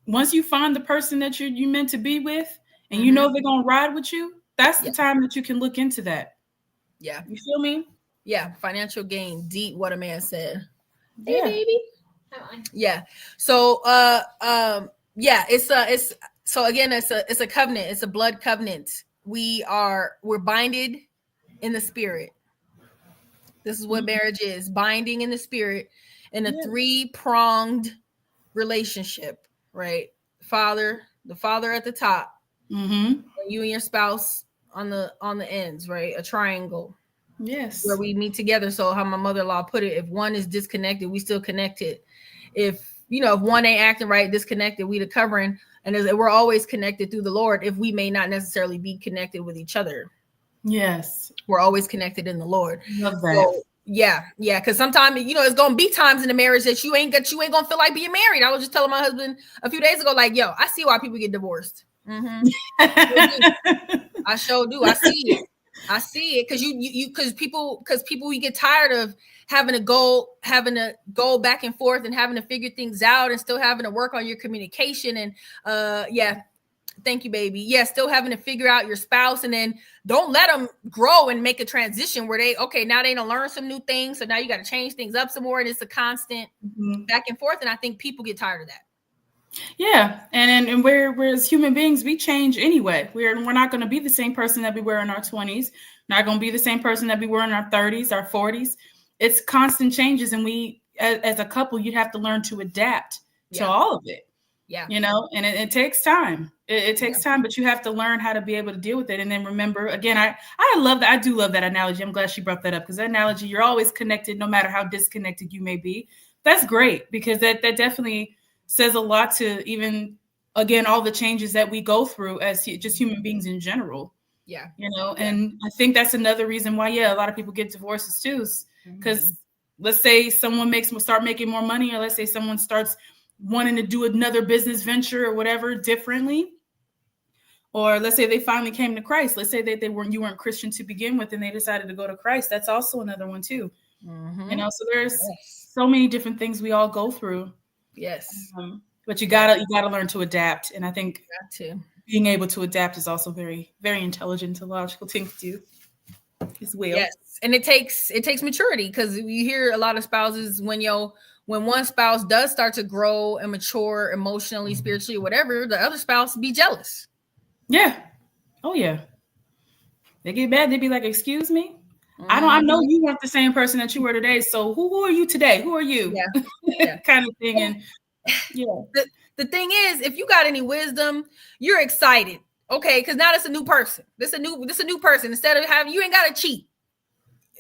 Once you find the person that you meant to be with and you know they're going to ride with you, that's the time that you can look into that. Yeah. You feel me? Yeah. Financial gain. Deep, what a man said. Hey, baby. Yeah. So, it's a covenant. It's a blood covenant. We're binded in the spirit. This is what marriage is, binding in the spirit in a 3-pronged relationship, right? The father at the top, you and your spouse on the ends, right? A triangle. Yes. Where we meet together. So how my mother-in-law put it, if one is disconnected, we still connected. If one ain't acting right, disconnected, we the covering. And we're always connected through the Lord, if we may not necessarily be connected with each other. Yes. We're always connected in the Lord. Love that. So, yeah. Because sometimes, it's going to be times in the marriage that you ain't going to feel like being married. I was just telling my husband a few days ago, like, yo, I see why people get divorced. I sure do. I see it because people we get tired of having to go back and forth and having to figure things out and still having to work on your communication and thank you, baby. Yeah, still having to figure out your spouse, and then don't let them grow and make a transition where now they don't learn some new things, so now you got to change things up some more, and it's a constant back and forth, and I think people get tired of that. Yeah, and we're as human beings, we change anyway. We're not going to be the same person that we were in our 20s. Not going to be the same person that we were in our 30s, our 40s. It's constant changes, and we as a couple, you'd have to learn to adapt to all of it. Yeah. You know, and it takes time. It takes time, but you have to learn how to be able to deal with it. And then remember, again, I love that. I do love that analogy. I'm glad she brought that up, because that analogy, you're always connected, no matter how disconnected you may be. That's great, because that definitely says a lot to even, again, all the changes that we go through as just human beings in general. Yeah. You know, and I think that's another reason why, a lot of people get divorces too, because let's say someone start making more money, or let's say someone starts wanting to do another business venture or whatever differently. Or let's say they finally came to Christ. Let's say that you weren't Christian to begin with and they decided to go to Christ. That's also another one too. You know, so there's so many different things we all go through. Yes. But you gotta learn to adapt. And I think being able to adapt is also very, very intelligent and logical thing to do as well. Yes. And it takes maturity, because you hear a lot of spouses when one spouse does start to grow and mature emotionally, spiritually, whatever, the other spouse be jealous. Yeah. Oh yeah. They get mad. They be like, "Excuse me, I know you weren't the same person that you were today. So who are you today? Who are you?" Yeah. Kind of thing. And the thing is, if you got any wisdom, you're excited. Okay, because now that's a new person. This a new person. Instead of having, you ain't gotta cheat.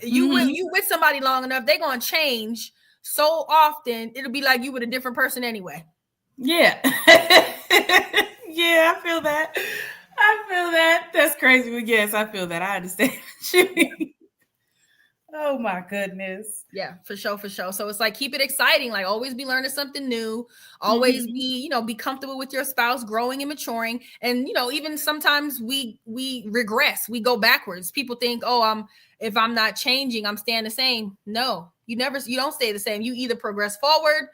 You with somebody long enough, they're gonna change so often, it'll be like you with a different person anyway. Yeah. Yeah, I feel that. That's crazy. But yes, I feel that. I understand. Oh my goodness. Yeah, for sure. So it's like, keep it exciting. Like, always be learning something new. Always be comfortable with your spouse, growing and maturing. And even sometimes we regress. We go backwards. People think, if I'm not changing, I'm staying the same. No, you don't stay the same. You either progress forward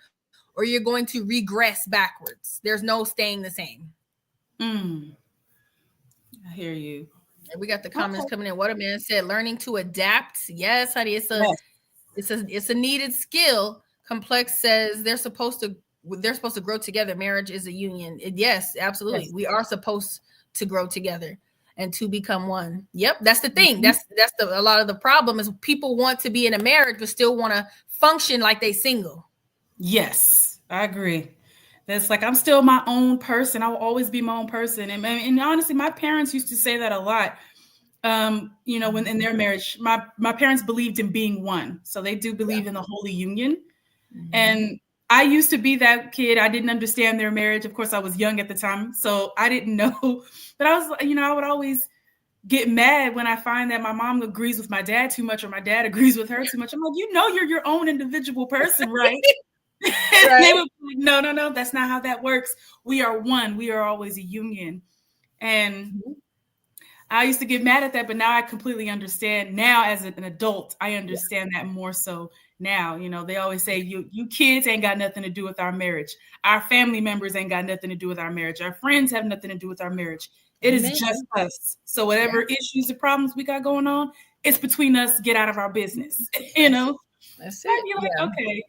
or you're going to regress backwards. There's no staying the same. I hear you. We got the comments coming in. What a man said, learning to adapt. Yes, honey, it's a needed skill. Complex says they're supposed to grow together. Marriage is a union. Yes, absolutely. Yes. We are supposed to grow together and to become one. Yep, that's the thing. That's a lot of the problem is people want to be in a marriage but still want to function like they single. Yes, I agree. That's like, I'm still my own person. I will always be my own person. And honestly, my parents used to say that a lot. When in their marriage, my parents believed in being one. So they do believe in the holy union. And I used to be that kid. I didn't understand their marriage. Of course, I was young at the time, so I didn't know. But I was, I would always get mad when I find that my mom agrees with my dad too much or my dad agrees with her too much. I'm like, you're your own individual person, right? And they would be like, no, that's not how that works. We are one. We are always a union. And I used to get mad at that, but now I completely understand. Now, as an adult, I understand that more so now. They always say, you kids ain't got nothing to do with our marriage. Our family members ain't got nothing to do with our marriage. Our friends have nothing to do with our marriage. It is just us. So whatever issues or problems we got going on, it's between us. Get out of our business. That's it. You're like, okay.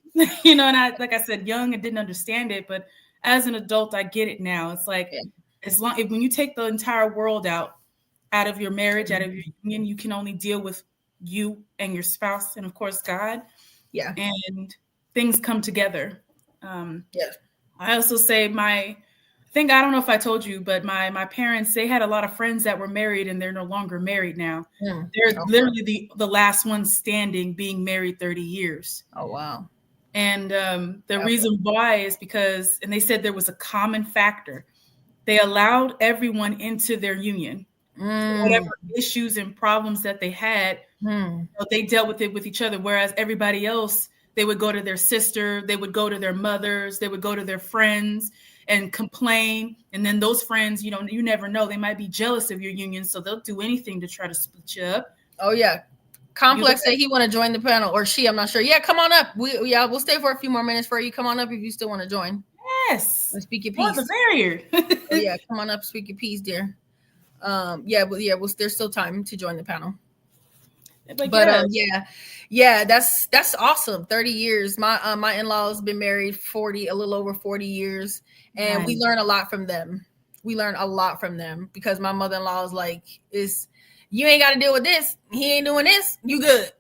And I, like I said, young and didn't understand it, but as an adult, I get it now. It's like, when you take the entire world out of your marriage, out of your union, you can only deal with you and your spouse and of course God. Yeah. And things come together. I also say I don't know if I told you, but my parents, they had a lot of friends that were married and they're no longer married now. They're literally the last ones standing, being married 30 years. Oh, wow. And the reason why is because, and they said there was a common factor. They allowed everyone into their union. Whatever issues and problems that they had, they dealt with it with each other. Whereas everybody else, they would go to their sister, they would go to their mothers, they would go to their friends and complain. And then those friends, you never know, they might be jealous of your union. So they'll do anything to try to split you up. Oh, yeah. Complex said he want to join the panel, or she, I'm not sure. Yeah, come on up. We'll stay for a few more minutes for you. Come on up if you still want to join. Yes. And speak your piece. What's the barrier? Yeah, come on up, speak your piece, dear. There's still time to join the panel. But that's awesome. 30 years. My in-laws been married a little over 40 years, and we learn a lot from them. Because my mother-in-law is like, you ain't got to deal with this. He ain't doing this. You good.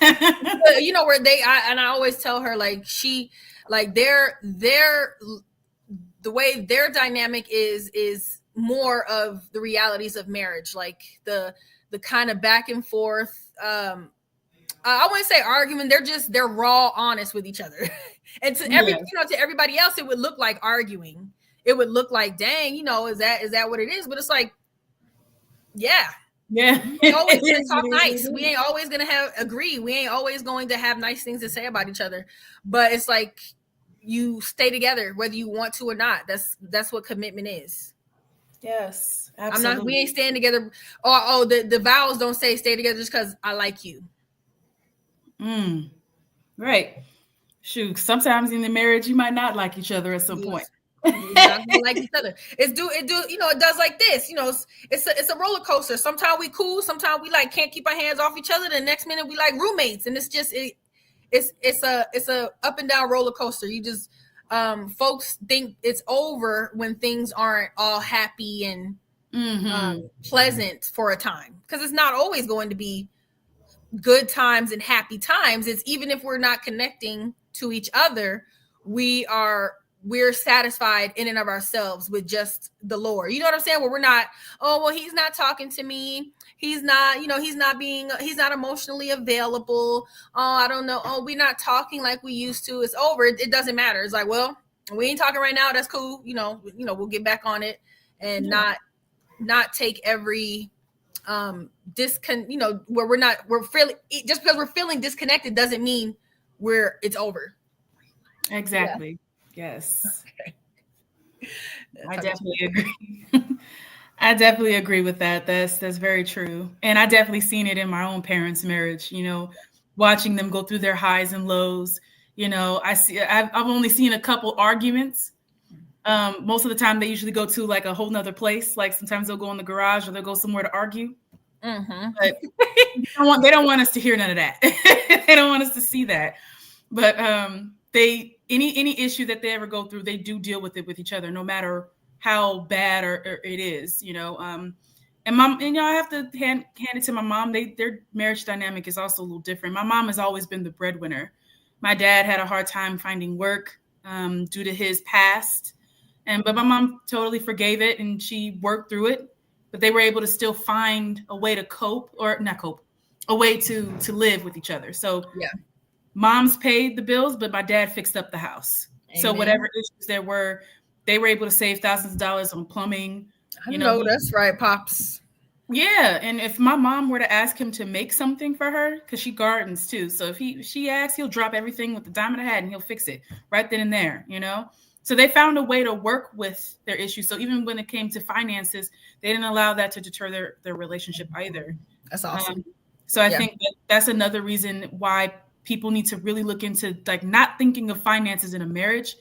You know, where I always tell her, like, the way their dynamic is more of the realities of marriage, like the kind of back and forth. I wouldn't say argument. They're raw honest with each other. And to to everybody else, it would look like arguing. It would look like, dang, you know, is that what it is? But it's like, yeah. We ain't always gonna talk nice. We ain't always gonna agree. We ain't always going to have nice things to say about each other. But it's like, you stay together whether you want to or not. That's what commitment is. Yes, absolutely. We ain't staying together. The vows don't say stay together just because I like you. Right. Shoot, sometimes in the marriage you might not like each other at some point. You're not gonna like each other. It does like this. You know, it's a roller coaster. Sometimes we cool, sometimes we like can't keep our hands off each other. The next minute we like roommates, and it's just it's a up and down roller coaster. You just folks think it's over when things aren't all happy and pleasant for a time, because it's not always going to be good times and happy times. It's even if we're not connecting to each other, we're satisfied in and of ourselves with just the Lord. You know what I'm saying? Where we're not, oh, well, he's not talking to me. He's not, he's not emotionally available. Oh, I don't know. Oh, we're not talking like we used to. It's over. It doesn't matter. It's like, well, we ain't talking right now. That's cool. We'll get back on it and not take every where we're feeling, just because we're feeling disconnected doesn't mean it's over. Exactly. Yeah. Yes. Okay. I definitely agree. I definitely agree with that. That's very true. And I definitely seen it in my own parents' marriage, watching them go through their highs and lows. I've only seen a couple arguments. Most of the time they usually go to like a whole nother place. Like sometimes they'll go in the garage or they'll go somewhere to argue. But they don't want us to hear none of that. They don't want us to see that. But any issue that they ever go through, they do deal with it with each other, no matter how bad or it is, and mom, I have to hand it to my mom. Their marriage dynamic is also a little different. My mom has always been the breadwinner. My dad had a hard time finding work due to his past, but my mom totally forgave it and she worked through it. But they were able to still find a way to a way to live with each other. So mom's paid the bills, but my dad fixed up the house. Amen. So whatever issues there were, they were able to save thousands of dollars on plumbing. That's right, Pops. Yeah. And if my mom were to ask him to make something for her, because she gardens too. So if she asks, he'll drop everything with the dime in the hat and he'll fix it right then and there, So they found a way to work with their issues. So even when it came to finances, they didn't allow that to deter their relationship either. That's awesome. So I think that's another reason why people need to really look into like not thinking of finances in a marriage,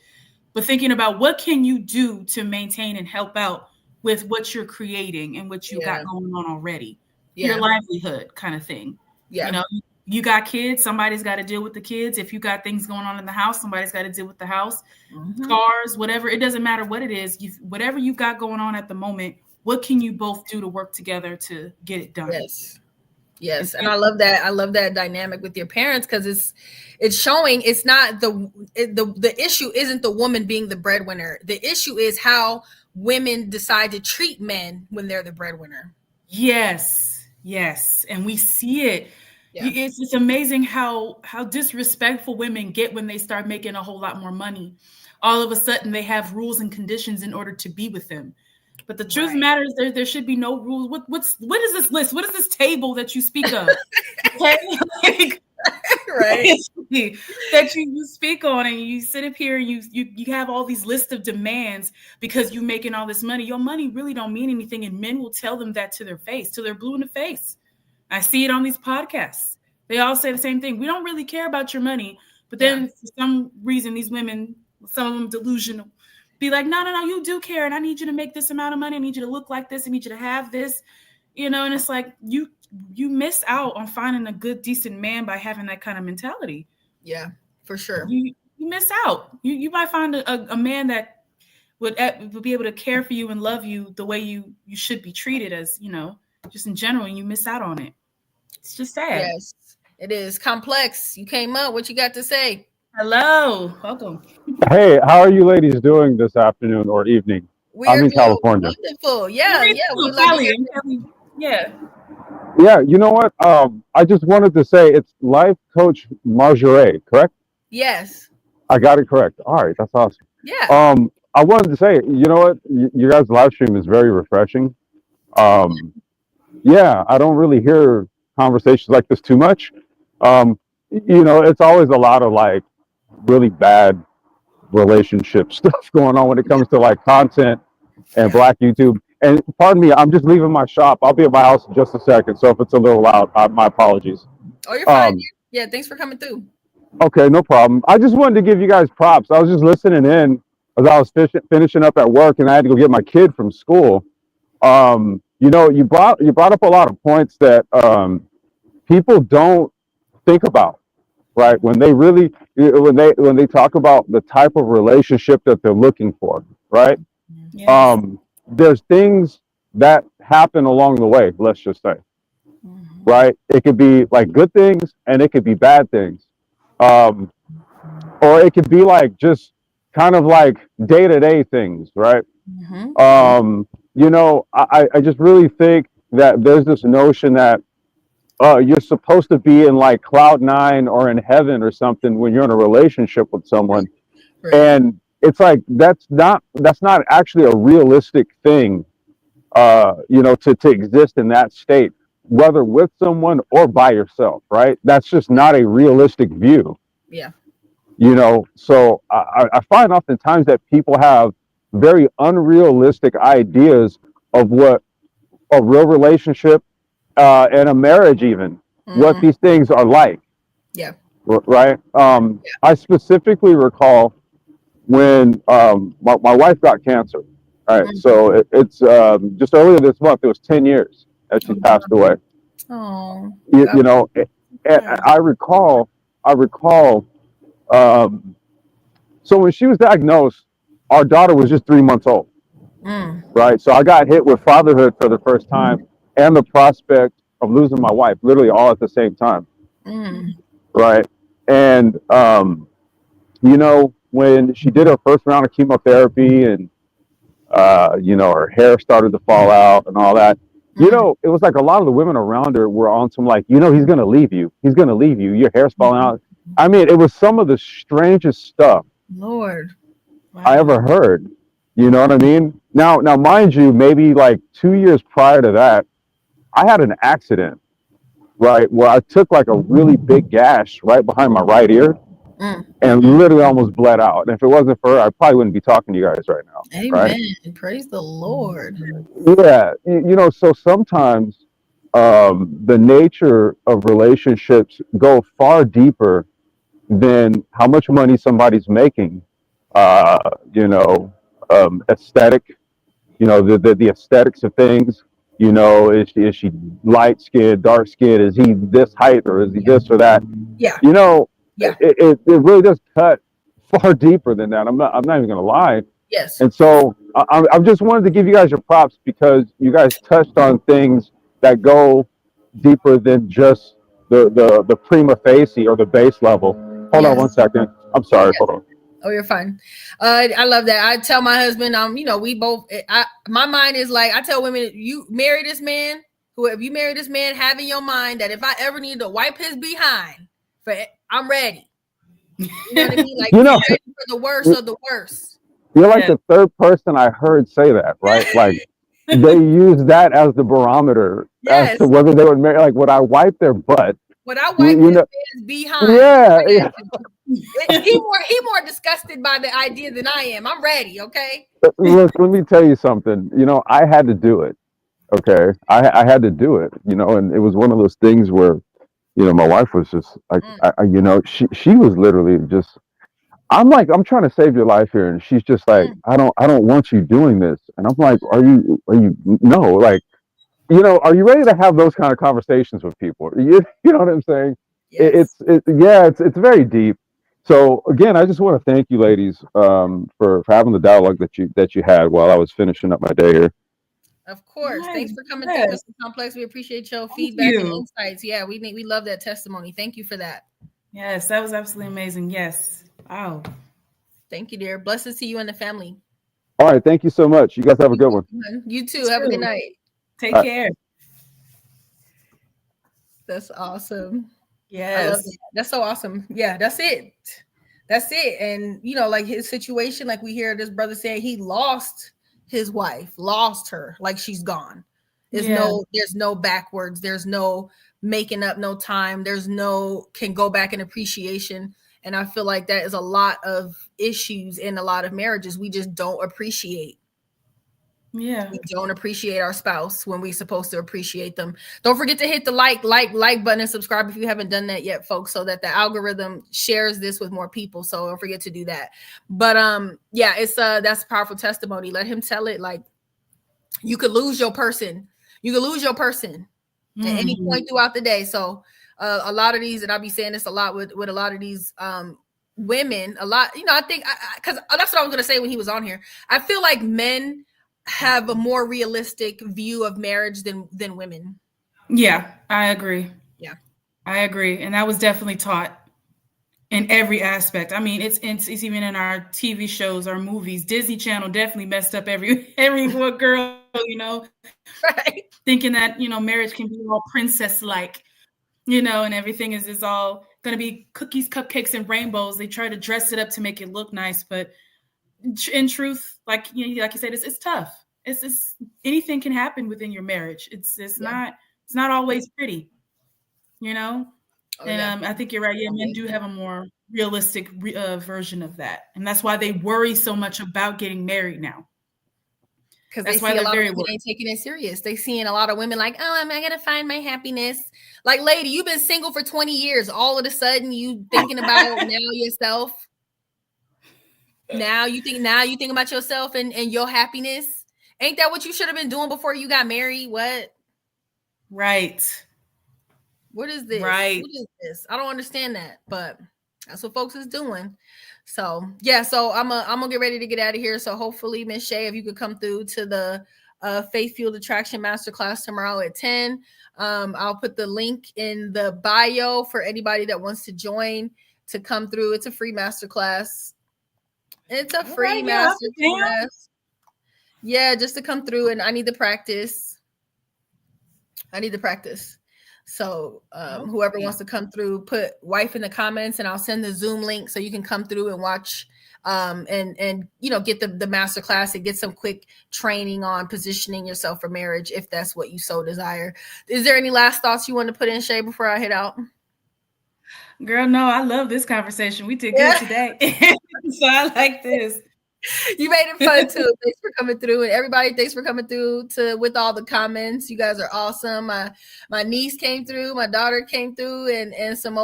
but thinking about what can you do to maintain and help out with what you're creating and what you got going on already. Your livelihood kind of thing. Yeah. You got kids, somebody's got to deal with the kids. If you got things going on in the house, somebody's got to deal with the house, cars, whatever. It doesn't matter what it is. Whatever you got going on at the moment, what can you both do to work together to get it done? Yes. And I love that. I love that dynamic with your parents, because it's showing it's not the issue isn't the woman being the breadwinner. The issue is how women decide to treat men when they're the breadwinner. Yes. And we see it. Yeah. It's amazing how disrespectful women get when they start making a whole lot more money. All of a sudden they have rules and conditions in order to be with them. But the truth matters, there should be no rules. What is this list? What is this table that you speak of? Right. That you speak on, and you sit up here and you have all these lists of demands because you're making all this money. Your money really don't mean anything, and men will tell them that to their face, till they're blue in the face. I see it on these podcasts. They all say the same thing. We don't really care about your money. But then for some reason, these women, some of them delusional, be like, no, you do care. And I need you to make this amount of money. I need you to look like this. I need you to have this, and it's like, you miss out on finding a good, decent man by having that kind of mentality. Yeah, for sure. You miss out. You might find a man that would be able to care for you and love you the way you should be treated as, just in general, and you miss out on it. It's just sad. It is complex. You came up. What you got to say? Hello. Welcome. Hey, how are you ladies doing this afternoon or evening? I'm in California. Wonderful. Yeah. We love to hear you. Yeah. Yeah, you know what? I just wanted to say it's Life Coach Marjorie, correct? Yes. I got it correct. All right, that's awesome. Yeah. I wanted to say, you know what? You guys' live stream is very refreshing. Yeah, I don't really hear conversations like this too much. It's always a lot of like really bad relationship stuff going on when it comes to like content and Black YouTube. And pardon me, I'm just leaving my shop. I'll be at my house in just a second. So if it's a little loud, my apologies. Oh, you're fine. Yeah, thanks for coming through. Okay, no problem. I just wanted to give you guys props. I was just listening in as I was finishing up at work, and I had to go get my kid from school. You brought up a lot of points that people don't think about, right? When they talk about the type of relationship that they're looking for, right? Yes. There's things that happen along the way, let's just say, right? It could be like good things and it could be bad things. Or it could be like just kind of like day-to-day things, right? I just really think that there's this notion that you're supposed to be in like cloud 9 or in heaven or something when you're in a relationship with someone. Right. And it's like that's not actually a realistic thing, to exist in that state, whether with someone or by yourself, right? That's just not a realistic view. Yeah. So I find oftentimes that people have very unrealistic ideas of what a real relationship and a marriage even, what these things are like. Yeah. Right. I specifically recall when my wife got cancer. Right. So it's just earlier this month. It was 10 years that she passed away. Oh. I recall. So when she was diagnosed, our daughter was just 3 months old. Right. So I got hit with fatherhood for the first time and the prospect of losing my wife, literally all at the same time. Right. And when she did her first round of chemotherapy and her hair started to fall out and all that, it was like a lot of the women around her were on some like, he's gonna leave you, your hair's falling out. I mean, it was some of the strangest stuff Lord I ever heard. You know what I mean? Now mind you, maybe like 2 years prior to that, I had an accident, right, where I took like a really big gash right behind my right ear and literally almost bled out. And if it wasn't for her, I probably wouldn't be talking to you guys right now. Amen. Right? Praise the Lord. Yeah. So sometimes the nature of relationships go far deeper than how much money somebody's making, aesthetic, the aesthetics of things. Is she light skinned, dark skinned? Is he this height or is he this or that? Yeah. It really does cut far deeper than that. I'm not even gonna lie. Yes. And so I just wanted to give you guys your props because you guys touched on things that go deeper than just the prima facie or the base level. Hold on one second. I'm sorry. Hold on. Oh, you're fine. I love that. I tell my husband, we both, my mind is like, I tell women, you marry this man, if you marry this man, have in your mind that if I ever need to wipe his behind, I'm ready. You know what I mean? Like, ready for the worst of the worst. You're like the third person I heard say that, right? Like, they use that as the barometer as to whether they would marry. Like, would I wipe their butt? Would I wipe this man's behind? Yeah. He more disgusted by the idea than I am. I'm ready, okay? Look, let me tell you something. I had to do it. Okay, I had to do it. And it was one of those things where, my wife was just like, she was literally just. I'm like, I'm trying to save your life here, and she's just like, I don't want you doing this, and I'm like, are you no, like, are you ready to have those kind of conversations with people? You know what I'm saying? Yes. It's very deep. So again, I just want to thank you, ladies, for having the dialogue that you had while I was finishing up my day here. Of course. Nice. Thanks for coming through, Mr. Complex. We appreciate your feedback and insights. Yeah, we love that testimony. Thank you for that. Yes, that was absolutely amazing. Yes. Wow. Thank you, dear. Blessings to you and the family. All right. Thank you so much. You guys have a good one. You too. Have a good night. Take care. That's awesome. Yes. I love that. That's so awesome. Yeah, that's it. That's it. And, you know, like his situation, like we hear this brother saying he lost his wife, lost her, like she's gone. There's no backwards. There's no making up no time. There's no can go back in appreciation. And I feel like that is a lot of issues in a lot of marriages. We just don't appreciate. Yeah. We don't appreciate our spouse when we're supposed to appreciate them. Don't forget to hit the like button and subscribe if you haven't done that yet, folks, so that the algorithm shares this with more people. So don't forget to do that. But yeah, it's that's a powerful testimony. Let him tell it. Like, you could lose your person. You could lose your person at any point throughout the day. So a lot of these, and I'll be saying this a lot with a lot of these women, a lot, you know, I think because that's what I was going to say when he was on here. I feel like men have a more realistic view of marriage than women. Yeah, I agree. Yeah, I agree. And that was definitely taught in every aspect. I mean, it's even in our TV shows, our movies. Disney Channel definitely messed up every girl, you know, right? Thinking that, you know, marriage can be all princess-like, you know, and everything is all going to be cookies, cupcakes, and rainbows. They try to dress it up to make it look nice, but in truth, like you said, it's tough. It's anything can happen within your marriage. It's not always pretty, you know. I think you're right. Yeah, men do have a more realistic version of that, and that's why they worry so much about getting married now. Because they see a lot of women ain't taking it serious. They seeing a lot of women like, oh, am I gonna find my happiness? Like, lady, you've been single for 20 years. All of a sudden, you thinking about now yourself. Now you think about yourself and your happiness. Ain't that what you should have been doing before you got married? What? Right. What is this? Right. What is this? I don't understand that, but that's what folks is doing. So yeah, so I'm gonna get ready to get out of here. So hopefully, Miss Shay, if you could come through to the Faith Fueled Attraction Masterclass tomorrow at 10. I'll put the link in the bio for anybody that wants to join to come through. It's a free masterclass. It's a free masterclass. Yeah, just to come through, and I need to practice. So whoever wants to come through, put wife in the comments, and I'll send the Zoom link so you can come through and watch and you know, get the masterclass and get some quick training on positioning yourself for marriage if that's what you so desire. Is there any last thoughts you want to put in, Shay, before I head out? Girl, no, I love this conversation. We did good today. So I like this. You made it fun too. Thanks for coming through, and everybody, thanks for coming through with all the comments. You guys are awesome. My niece came through, my daughter came through, and some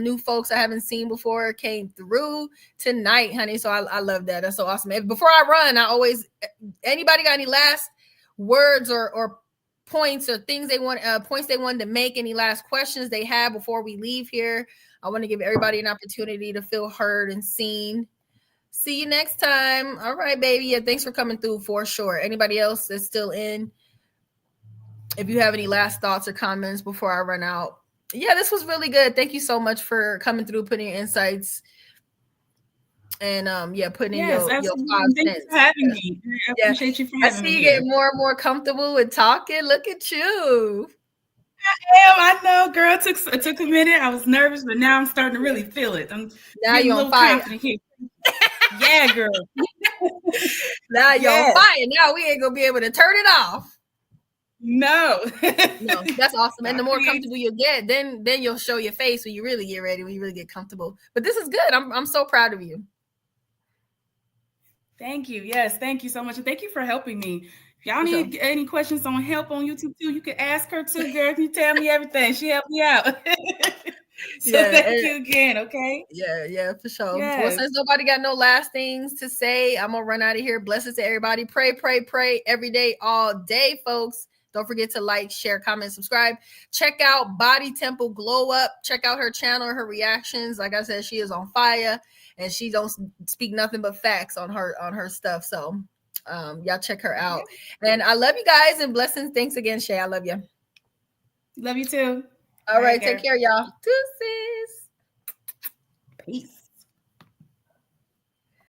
new folks I haven't seen before came through tonight, honey. So I love that. That's so awesome. And before I run, anybody got any last words or points or things they want points they wanted to make, any last questions they have before we leave here? I want to give everybody an opportunity to feel heard and seen. See you next time. All right, baby. Yeah, thanks for coming through for sure. Anybody else that's still in? If you have any last thoughts or comments before I run out. Yeah, this was really good. Thank you so much for coming through, putting your insights and putting in your 5 cents. Thanks for having me. I appreciate you for having me. I see you getting more and more comfortable with talking. Look at you. I know, girl. It took a minute. I was nervous, but now I'm starting to really feel it. Now you're on fire. Yeah, girl. Now you're on fire. Now we ain't gonna be able to turn it off. No, that's awesome. And the more comfortable you get, then you'll show your face when you really get ready, when you really get comfortable. But this is good. I'm so proud of you. Thank you. Yes, thank you so much, and thank you for helping me. If y'all need any questions on help on YouTube too, you can ask her too, girl. You tell me everything. She helped me out. So thank you again, okay? Yeah, for sure. Yes. Well, since nobody got no last things to say, I'm gonna run out of here. Blessings to everybody. Pray every day, all day, folks. Don't forget to like, share, comment, subscribe. Check out Body Temple Glow Up. Check out her channel, her reactions. Like I said, she is on fire, and she don't speak nothing but facts on her stuff. So Y'all check her out. And I love you guys, and blessings. Thanks again, Shay. I love you. Love you too. All right, take care, y'all. Deuces. Peace.